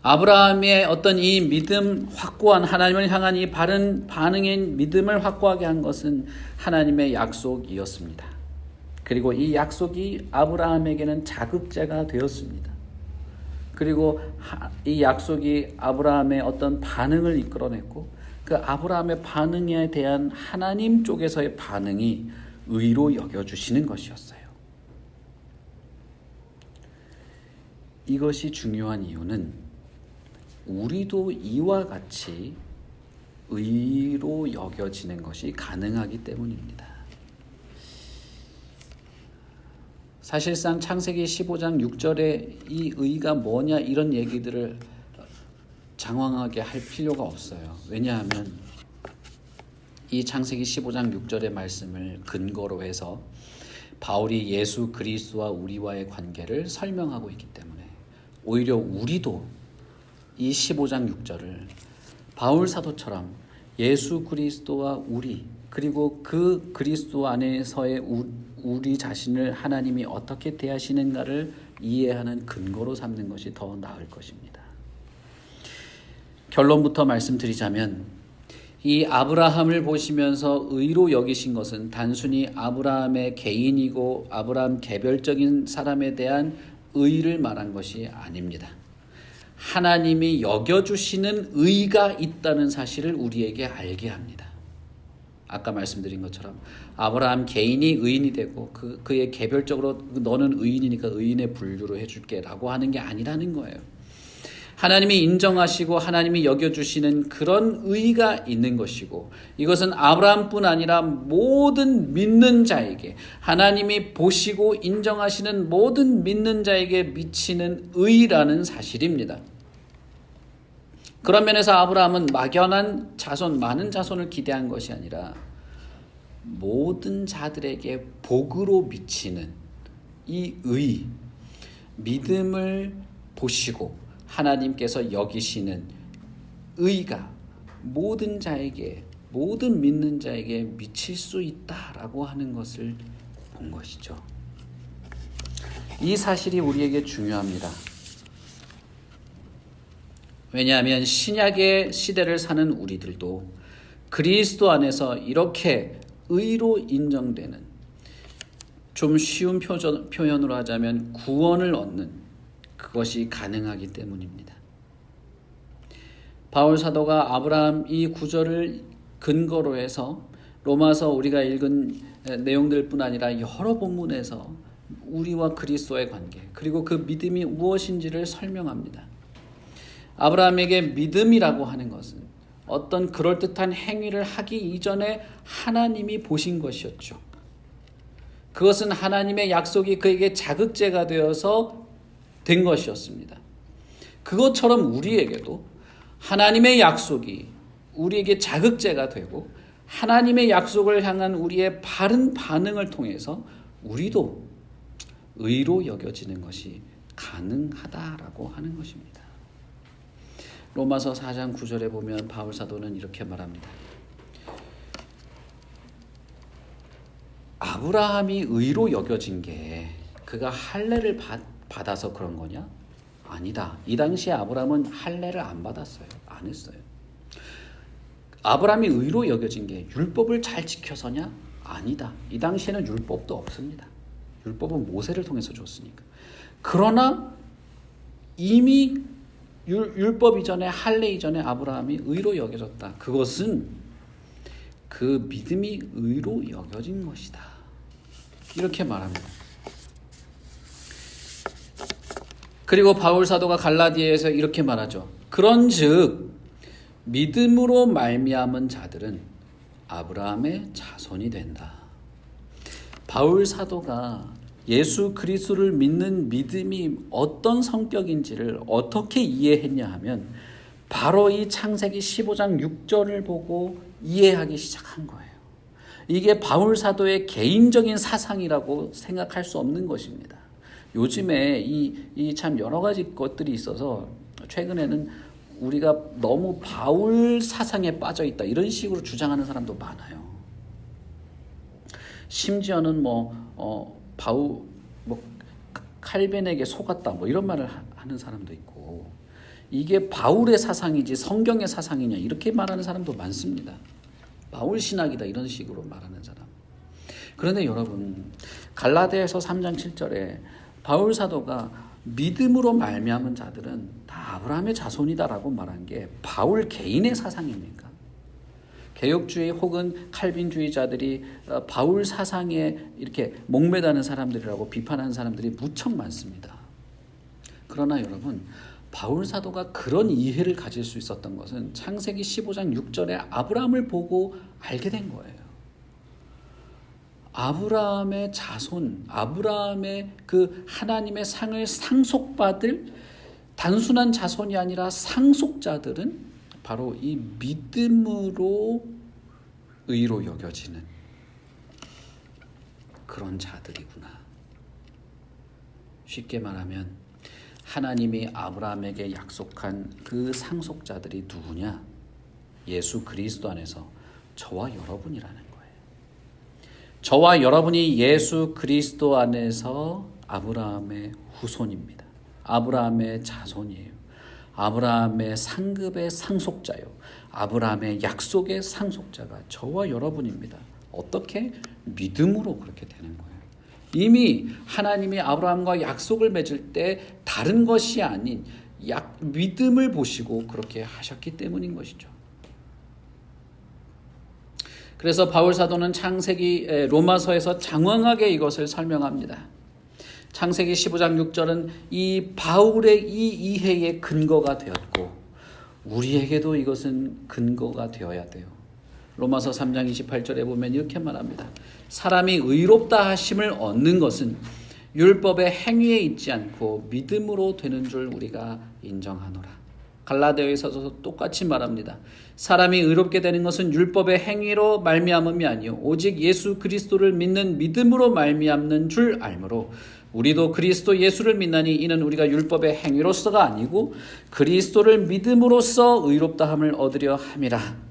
아브라함의 어떤 이 믿음 확고한 하나님을 향한 이 바른 반응인 믿음을 확고하게 한 것은 하나님의 약속이었습니다. 그리고 이 약속이 아브라함에게는 자급제가 되었습니다. 그리고 이 약속이 아브라함의 어떤 반응을 이끌어냈고 그 아브라함의 반응에 대한 하나님 쪽에서의 반응이 의로 여겨주시는 것이었어요. 이것이 중요한 이유는 우리도 이와 같이 의로 여겨지는 것이 가능하기 때문입니다. 사실상 창세기 15장 6절에 이 의가 뭐냐 이런 얘기들을 장황하게 할 필요가 없어요. 왜냐하면 이 창세기 15장 6절의 말씀을 근거로 해서 바울이 예수 그리스도와 우리와의 관계를 설명하고 있기 때문에 오히려 우리도 이 15장 6절을 바울 사도처럼 예수 그리스도와 우리 그리고 그 그리스도 안에서의 우리 자신을 하나님이 어떻게 대하시는가를 이해하는 근거로 삼는 것이 더 나을 것입니다. 결론부터 말씀드리자면 이 아브라함을 보시면서 의로 여기신 것은 단순히 아브라함의 개인이고 아브라함 개별적인 사람에 대한 의를 말한 것이 아닙니다. 하나님이 여겨주시는 의가 있다는 사실을 우리에게 알게 합니다. 아까 말씀드린 것처럼 아브라함 개인이 의인이 되고 그의 개별적으로 너는 의인이니까 의인의 분류로 해줄게 라고 하는 게 아니라는 거예요. 하나님이 인정하시고 하나님이 여겨주시는 그런 의가 있는 것이고 이것은 아브라함뿐 아니라 모든 믿는 자에게 하나님이 보시고 인정하시는 모든 믿는 자에게 미치는 의라는 사실입니다. 그런 면에서 아브라함은 막연한 자손, 많은 자손을 기대한 것이 아니라 모든 자들에게 복으로 미치는 이 의, 믿음을 보시고 하나님께서 여기시는 의가 모든 자에게, 모든 믿는 자에게 미칠 수 있다라고 하는 것을 본 것이죠. 이 사실이 우리에게 중요합니다. 왜냐하면 신약의 시대를 사는 우리들도 그리스도 안에서 이렇게 의로 인정되는, 좀 쉬운 표현으로 하자면 구원을 얻는 그것이 가능하기 때문입니다. 바울 사도가 아브라함 이 구절을 근거로 해서 로마서 우리가 읽은 내용들뿐 아니라 여러 본문에서 우리와 그리스도의 관계 그리고 그 믿음이 무엇인지를 설명합니다. 아브라함에게 믿음이라고 하는 것은 어떤 그럴듯한 행위를 하기 이전에 하나님이 보신 것이었죠. 그것은 하나님의 약속이 그에게 자극제가 되어서 된 것이었습니다. 그것처럼 우리에게도 하나님의 약속이 우리에게 자극제가 되고 하나님의 약속을 향한 우리의 바른 반응을 통해서 우리도 의로 여겨지는 것이 가능하다라고 하는 것입니다. 로마서 4장 9절에 보면 바울 사도는 이렇게 말합니다. 아브라함이 의로 여겨진 게 그가 할례를 받아서 그런 거냐? 아니다. 이 당시에 아브라함은 할례를 안 받았어요. 안 했어요. 아브라함이 의로 여겨진 게 율법을 잘 지켜서냐? 아니다. 이 당시에는 율법도 없습니다. 율법은 모세를 통해서 줬으니까. 그러나 이미 율법 이전에 할례 이전에 아브라함이 의로 여겨졌다. 그것은 그 믿음이 의로 여겨진 것이다. 이렇게 말합니다. 그리고 바울 사도가 갈라디아에서 이렇게 말하죠. 그런즉 믿음으로 말미암은 자들은 아브라함의 자손이 된다. 바울 사도가 예수 그리스도를 믿는 믿음이 어떤 성격인지를 어떻게 이해했냐 하면 바로 이 창세기 15장 6절을 보고 이해하기 시작한 거예요. 이게 바울 사도의 개인적인 사상이라고 생각할 수 없는 것입니다. 요즘에 이 참 여러 가지 것들이 있어서 최근에는 우리가 너무 바울 사상에 빠져 있다 이런 식으로 주장하는 사람도 많아요. 심지어는 바울 칼빈에게 속았다 이런 말을 하는 사람도 있고, 이게 바울의 사상이지 성경의 사상이냐 이렇게 말하는 사람도 많습니다. 바울 신학이다 이런 식으로 말하는 사람. 그런데 여러분, 갈라디아서 3장 7절에 바울 사도가 믿음으로 말미암은 자들은 다 아브라함의 자손이다라고 말한 게 바울 개인의 사상입니까? 개혁주의 혹은 칼빈주의자들이 바울 사상에 이렇게 목매다는 사람들이라고 비판하는 사람들이 무척 많습니다. 그러나 여러분, 바울 사도가 그런 이해를 가질 수 있었던 것은 창세기 15장 6절에 아브라함을 보고 알게 된 거예요. 아브라함의 자손, 아브라함의 그 하나님의 상을 상속받을 단순한 자손이 아니라 상속자들은 바로 이 믿음으로 의로 여겨지는 그런 자들이구나. 쉽게 말하면 하나님이 아브라함에게 약속한 그 상속자들이 누구냐? 예수 그리스도 안에서 저와 여러분이라는 거예요. 저와 여러분이 예수 그리스도 안에서 아브라함의 후손입니다. 아브라함의 자손이에요. 아브라함의 상급의 상속자요. 아브라함의 약속의 상속자가 저와 여러분입니다. 어떻게? 믿음으로 그렇게 되는 거예요. 이미 하나님이 아브라함과 약속을 맺을 때 다른 것이 아닌 믿음을 보시고 그렇게 하셨기 때문인 것이죠. 그래서 바울 사도는 창세기 로마서에서 장황하게 이것을 설명합니다. 창세기 15장 6절은 이 바울의 이 이해의 근거가 되었고 우리에게도 이것은 근거가 되어야 돼요. 로마서 3장 28절에 보면 이렇게 말합니다. 사람이 의롭다 하심을 얻는 것은 율법의 행위에 있지 않고 믿음으로 되는 줄 우리가 인정하노라. 갈라디아에서도 똑같이 말합니다. 사람이 의롭게 되는 것은 율법의 행위로 말미암음이 아니요 오직 예수 그리스도를 믿는 믿음으로 말미암는 줄 알므로 우리도 그리스도 예수를 믿나니 이는 우리가 율법의 행위로서가 아니고 그리스도를 믿음으로써 의롭다함을 얻으려 함이라.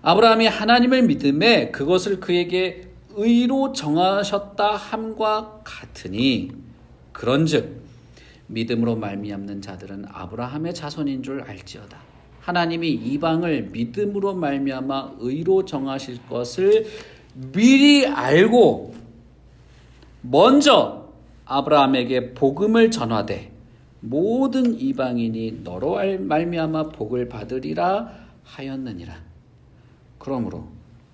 아브라함이 하나님을 믿음에 그것을 그에게 의로 정하셨다 함과 같으니 그런즉 믿음으로 말미암는 자들은 아브라함의 자손인 줄 알지어다. 하나님이 이방을 믿음으로 말미암아 의로 정하실 것을 미리 알고 먼저 아브라함에게 복음을 전하되 모든 이방인이 너로 말미암아 복을 받으리라 하였느니라. 그러므로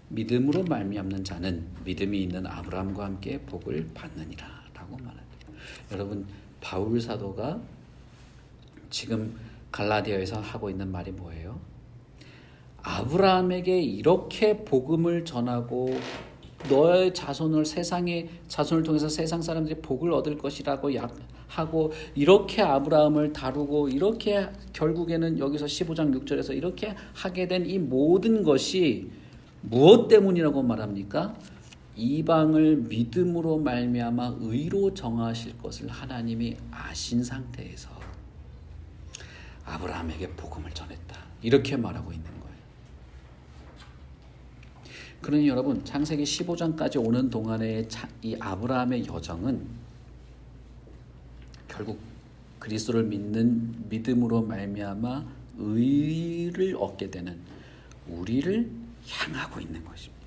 믿음으로 말미암는 자는 믿음이 있는 아브라함과 함께 복을 받느니라 라고 말합니다. 여러분, 바울 사도가 지금 갈라디아에서 하고 있는 말이 뭐예요? 아브라함에게 이렇게 복음을 전하고 너의 자손을 세상의 자손을 통해서 세상 사람들이 복을 얻을 것이라고 하고 이렇게 아브라함을 다루고 이렇게 결국에는 여기서 15장 6절에서 이렇게 하게 된 이 모든 것이 무엇 때문이라고 말합니까? 이방을 믿음으로 말미암아 의로 정하실 것을 하나님이 아신 상태에서 아브라함에게 복음을 전했다. 이렇게 말하고 있는 거예요. 그러니 여러분, 창세기 15장까지 오는 동안의 이 아브라함의 여정은 결국 그리스도를 믿는 믿음으로 말미암아 의를 얻게 되는 우리를 향하고 있는 것입니다.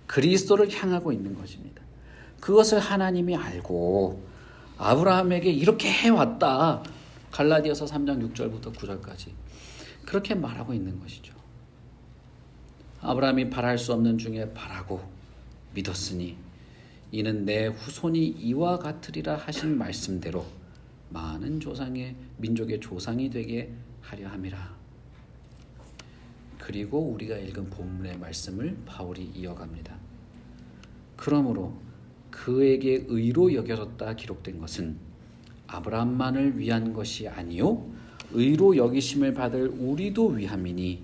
그리스도를 향하고 있는 것입니다. 그것을 하나님이 알고 아브라함에게 이렇게 해왔다. 갈라디아서 3장 6절부터 9절까지 그렇게 말하고 있는 것이죠. 아브라함이 바랄 수 없는 중에 바라고 믿었으니 이는 내 후손이 이와 같으리라 하신 말씀대로 많은 민족의 조상이 되게 하려 함이라. 그리고 우리가 읽은 본문의 말씀을 바울이 이어갑니다. 그러므로 그에게 의로 여겨졌다 기록된 것은 아브라함만을 위한 것이 아니요 의로 여기심을 받을 우리도 위함이니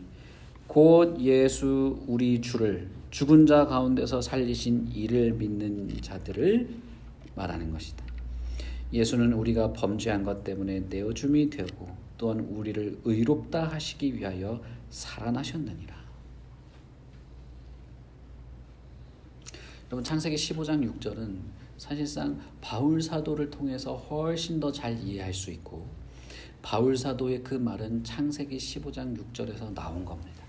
곧 예수 우리 주를 죽은 자 가운데서 살리신 이를 믿는 자들을 말하는 것이다. 예수는 우리가 범죄한 것 때문에 내어줌이 되고 또한 우리를 의롭다 하시기 위하여 살아나셨느니라. 여러분, 창세기 15장 6절은 사실상 바울 사도를 통해서 훨씬 더 잘 이해할 수 있고 바울 사도의 그 말은 창세기 15장 6절에서 나온 겁니다.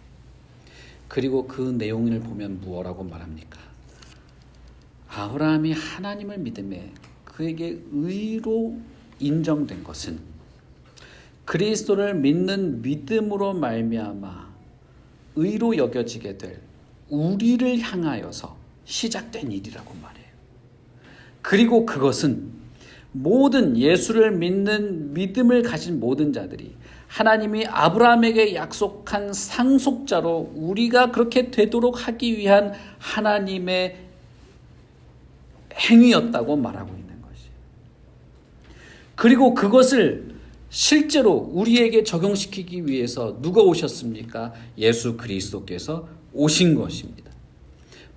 그리고 그 내용을 보면 무엇라고 말합니까? 아브라함이 하나님을 믿음에 그에게 의로 인정된 것은 그리스도를 믿는 믿음으로 말미암아 의로 여겨지게 될 우리를 향하여서 시작된 일이라고 말해요. 그리고 그것은 모든 예수를 믿는 믿음을 가진 모든 자들이 하나님이 아브라함에게 약속한 상속자로 우리가 그렇게 되도록 하기 위한 하나님의 행위였다고 말하고 있는 것이에요. 그리고 그것을 실제로 우리에게 적용시키기 위해서 누가 오셨습니까? 예수 그리스도께서 오신 것입니다.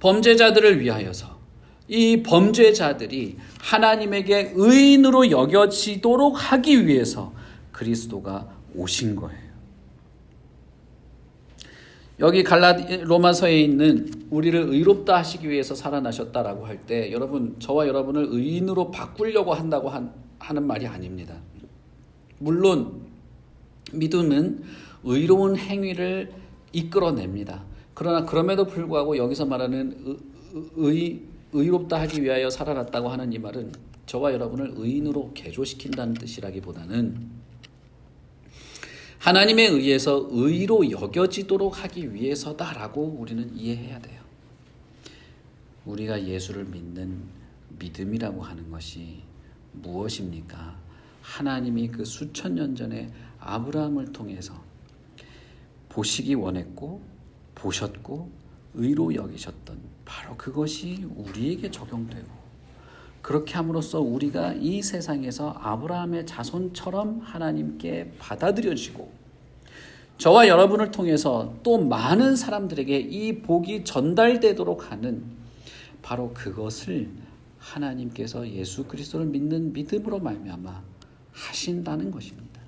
범죄자들을 위하여서 이 범죄자들이 하나님에게 의인으로 여겨지도록 하기 위해서 그리스도가 오신 거예요. 여기 로마서에 있는 우리를 의롭다 하시기 위해서 살아나셨다라고 할 때 여러분, 저와 여러분을 의인으로 바꾸려고 한다고 하는 말이 아닙니다. 물론 믿음은 의로운 행위를 이끌어냅니다. 그러나 그럼에도 불구하고 여기서 말하는 의롭다 하기 위하여 살아났다고 하는 이 말은 저와 여러분을 의인으로 개조시킨다는 뜻이라기보다는 하나님에 의해서 의로 여겨지도록 하기 위해서다라고 우리는 이해해야 돼요. 우리가 예수를 믿는 믿음이라고 하는 것이 무엇입니까? 하나님이 그 수천 년 전에 아브라함을 통해서 보시기 원했고 보셨고 의로 여기셨던 바로 그것이 우리에게 적용되고 그렇게 함으로써 우리가 이 세상에서 아브라함의 자손처럼 하나님께 받아들여지고 저와 여러분을 통해서 또 많은 사람들에게 이 복이 전달되도록 하는 바로 그것을 하나님께서 예수 그리스도를 믿는 믿음으로 말미암아 하신다는 것입니다.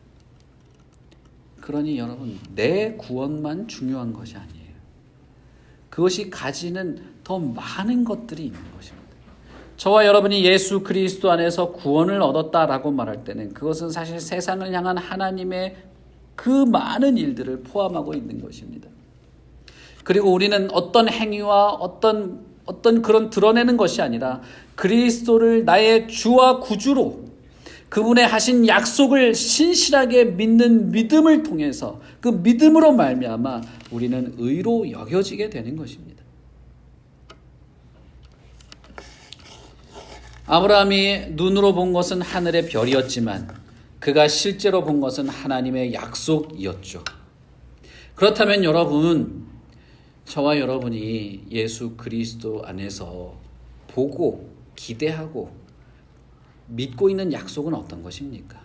그러니 여러분, 내 구원만 중요한 것이 아니에요. 그것이 가지는 더 많은 것들이 있는 것입니다. 저와 여러분이 예수 그리스도 안에서 구원을 얻었다라고 말할 때는 그것은 사실 세상을 향한 하나님의 그 많은 일들을 포함하고 있는 것입니다. 그리고 우리는 어떤 행위와 어떤 그런 드러내는 것이 아니라 그리스도를 나의 주와 구주로 그분의 하신 약속을 신실하게 믿는 믿음을 통해서 그 믿음으로 말미암아 우리는 의로 여겨지게 되는 것입니다. 아브라함이 눈으로 본 것은 하늘의 별이었지만 그가 실제로 본 것은 하나님의 약속이었죠. 그렇다면 여러분, 저와 여러분이 예수 그리스도 안에서 보고 기대하고 믿고 있는 약속은 어떤 것입니까?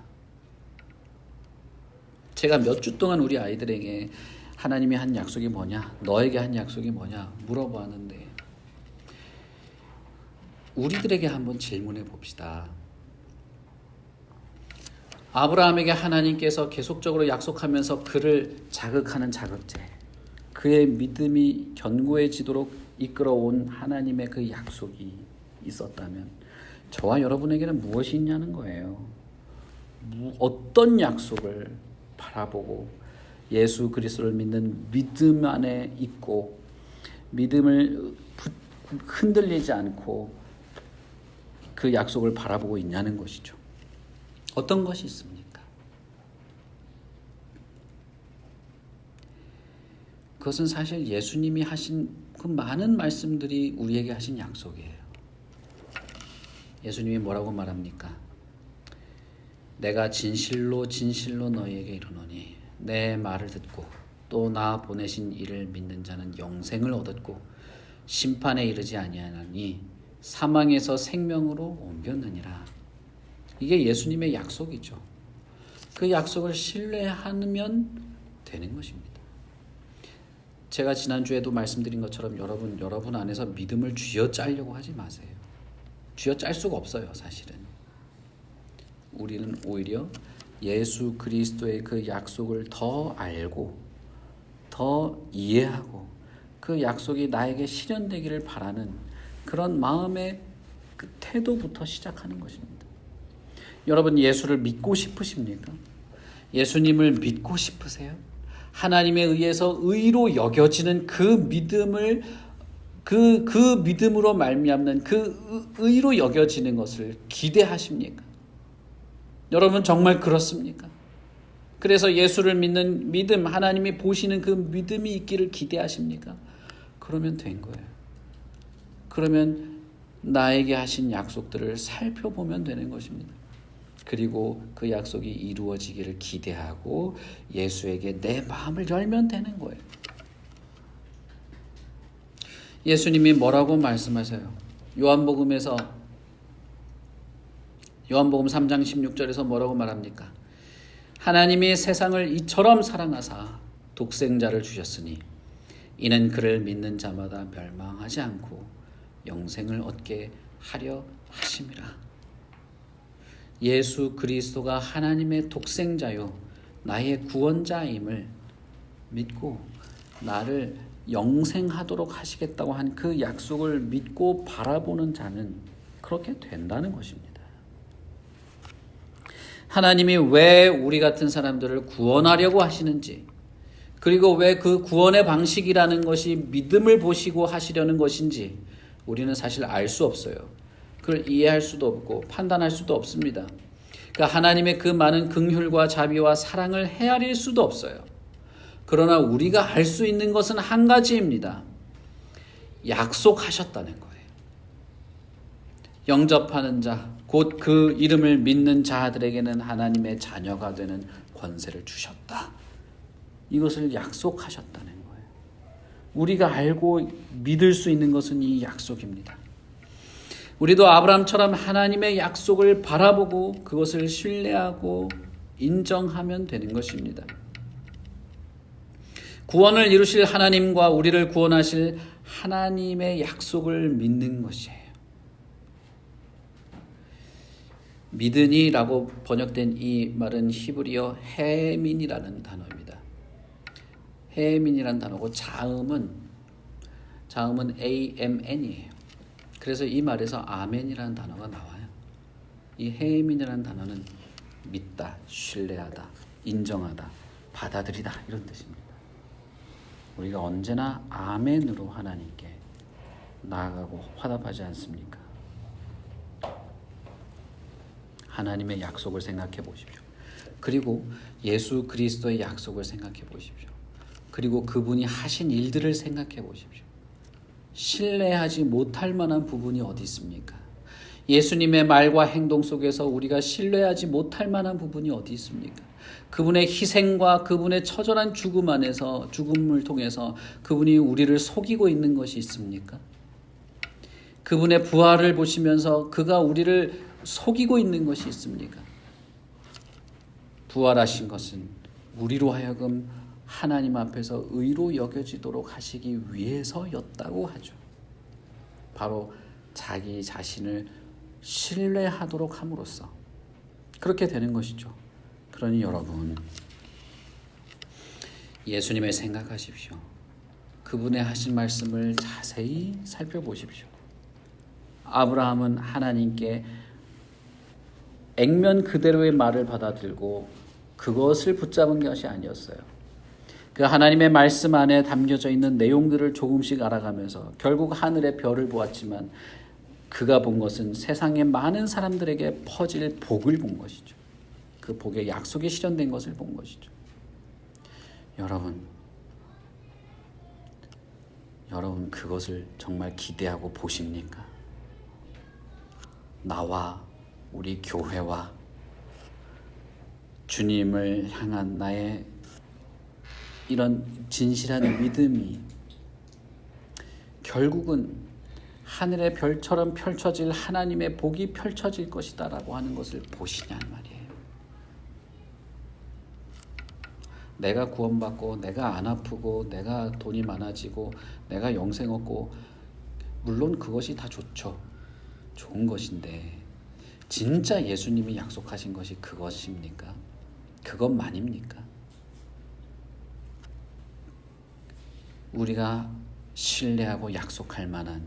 제가 몇 주 동안 우리 아이들에게 하나님이 한 약속이 뭐냐, 너에게 한 약속이 뭐냐 물어보았는데 우리들에게 한번 질문해 봅시다. 아브라함에게 하나님께서 계속적으로 약속하면서 그를 자극하는 자극제, 그의 믿음이 견고해지도록 이끌어온 하나님의 그 약속이 있었다면 저와 여러분에게는 무엇이 있냐는 거예요. 어떤 약속을 바라보고 예수 그리스도를 믿는 믿음 안에 있고 믿음을 흔들리지 않고 그 약속을 바라보고 있냐는 것이죠. 어떤 것이 있습니까? 그것은 사실 예수님이 하신 그 많은 말씀들이 우리에게 하신 약속이에요. 예수님이 뭐라고 말합니까? 내가 진실로 진실로 너희에게 이르노니 내 말을 듣고 또 나 보내신 이를 믿는 자는 영생을 얻었고 심판에 이르지 아니하나니 사망에서 생명으로 옮겼느니라. 이게 예수님의 약속이죠. 그 약속을 신뢰하면 되는 것입니다. 제가 지난주에도 말씀드린 것처럼 여러분 안에서 믿음을 쥐어짜려고 하지 마세요. 쥐어짤 수가 없어요, 사실은. 우리는 오히려 예수 그리스도의 그 약속을 더 알고 더 이해하고 그 약속이 나에게 실현되기를 바라는 그런 마음의 그 태도부터 시작하는 것입니다. 여러분, 예수를 믿고 싶으십니까? 예수님을 믿고 싶으세요? 하나님에 의해서 의로 여겨지는 그 믿음을 그 믿음으로 말미암는 그 의로 여겨지는 것을 기대하십니까? 여러분 정말 그렇습니까? 그래서 예수를 믿는 믿음, 하나님이 보시는 그 믿음이 있기를 기대하십니까? 그러면 된 거예요. 그러면 나에게 하신 약속들을 살펴보면 되는 것입니다. 그리고 그 약속이 이루어지기를 기대하고 예수에게 내 마음을 열면 되는 거예요. 예수님이 뭐라고 말씀하세요? 요한복음 3장 16절에서 뭐라고 말합니까? 하나님이 세상을 이처럼 사랑하사 독생자를 주셨으니 이는 그를 믿는 자마다 멸망하지 않고 영생을 얻게 하려 하심이라. 예수 그리스도가 하나님의 독생자요 나의 구원자임을 믿고 나를 영생하도록 하시겠다고 한 그 약속을 믿고 바라보는 자는 그렇게 된다는 것입니다. 하나님이 왜 우리 같은 사람들을 구원하려고 하시는지, 그리고 왜 그 구원의 방식이라는 것이 믿음을 보시고 하시려는 것인지 우리는 사실 알 수 없어요. 그걸 이해할 수도 없고 판단할 수도 없습니다. 그러니까 하나님의 그 많은 긍휼과 자비와 사랑을 헤아릴 수도 없어요. 그러나 우리가 알 수 있는 것은 한 가지입니다. 약속하셨다는 거예요. 영접하는 자, 곧 그 이름을 믿는 자들에게는 하나님의 자녀가 되는 권세를 주셨다. 이것을 약속하셨다는 거예요. 우리가 알고 믿을 수 있는 것은 이 약속입니다. 우리도 아브라함처럼 하나님의 약속을 바라보고 그것을 신뢰하고 인정하면 되는 것입니다. 구원을 이루실 하나님과 우리를 구원하실 하나님의 약속을 믿는 것이에요. 믿으니라고 번역된 이 말은 히브리어 헤민이라는 단어입니다. 헤민이라는 단어고 자음은 AMN이에요. 그래서 이 말에서 아멘이라는 단어가 나와요. 이 헤민이라는 단어는 믿다, 신뢰하다, 인정하다, 받아들이다 이런 뜻입니다. 우리가 언제나 아멘으로 하나님께 나아가고 화답하지 않습니까? 하나님의 약속을 생각해 보십시오. 그리고 예수 그리스도의 약속을 생각해 보십시오. 그리고 그분이 하신 일들을 생각해 보십시오. 신뢰하지 못할 만한 부분이 어디 있습니까? 예수님의 말과 행동 속에서 우리가 신뢰하지 못할 만한 부분이 어디 있습니까? 그분의 희생과 그분의 처절한 죽음을 통해서 그분이 우리를 속이고 있는 것이 있습니까? 그분의 부활을 보시면서 그가 우리를 속이고 있는 것이 있습니까? 부활하신 것은 우리로 하여금 하나님 앞에서 의로 여겨지도록 하시기 위해서였다고 하죠. 바로 자기 자신을 신뢰하도록 함으로써 그렇게 되는 것이죠. 그러니 여러분, 예수님을 생각하십시오. 그분의 하신 말씀을 자세히 살펴보십시오. 아브라함은 하나님께 액면 그대로의 말을 받아들고 그것을 붙잡은 것이 아니었어요. 그 하나님의 말씀 안에 담겨져 있는 내용들을 조금씩 알아가면서 결국 하늘의 별을 보았지만 그가 본 것은 세상의 많은 사람들에게 퍼질 복을 본 것이죠. 그 복의 약속이 실현된 것을 본 것이죠. 여러분 그것을 정말 기대하고 보십니까? 나와 우리 교회와 주님을 향한 나의 이런 진실한 믿음이 결국은 하늘의 별처럼 펼쳐질 하나님의 복이 펼쳐질 것이다 라고 하는 것을 보시냐는 말이에요. 내가 구원받고 내가 안 아프고 내가 돈이 많아지고 내가 영생 얻고 물론 그것이 다 좋죠. 좋은 것인데 진짜 예수님이 약속하신 것이 그것입니까? 그것만입니까? 우리가 신뢰하고 약속할 만한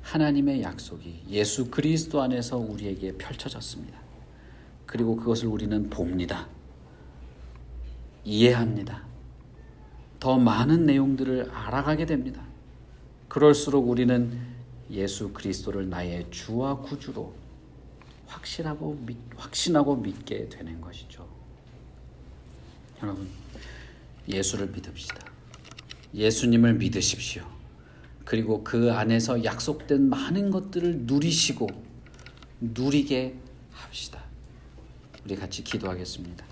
하나님의 약속이 예수 그리스도 안에서 우리에게 펼쳐졌습니다. 그리고 그것을 우리는 봅니다. 이해합니다. 더 많은 내용들을 알아가게 됩니다. 그럴수록 우리는 예수 그리스도를 나의 주와 구주로 확신하고 믿게 되는 것이죠. 여러분, 예수를 믿읍시다. 예수님을 믿으십시오. 그리고 그 안에서 약속된 많은 것들을 누리게 합시다. 우리 같이 기도하겠습니다.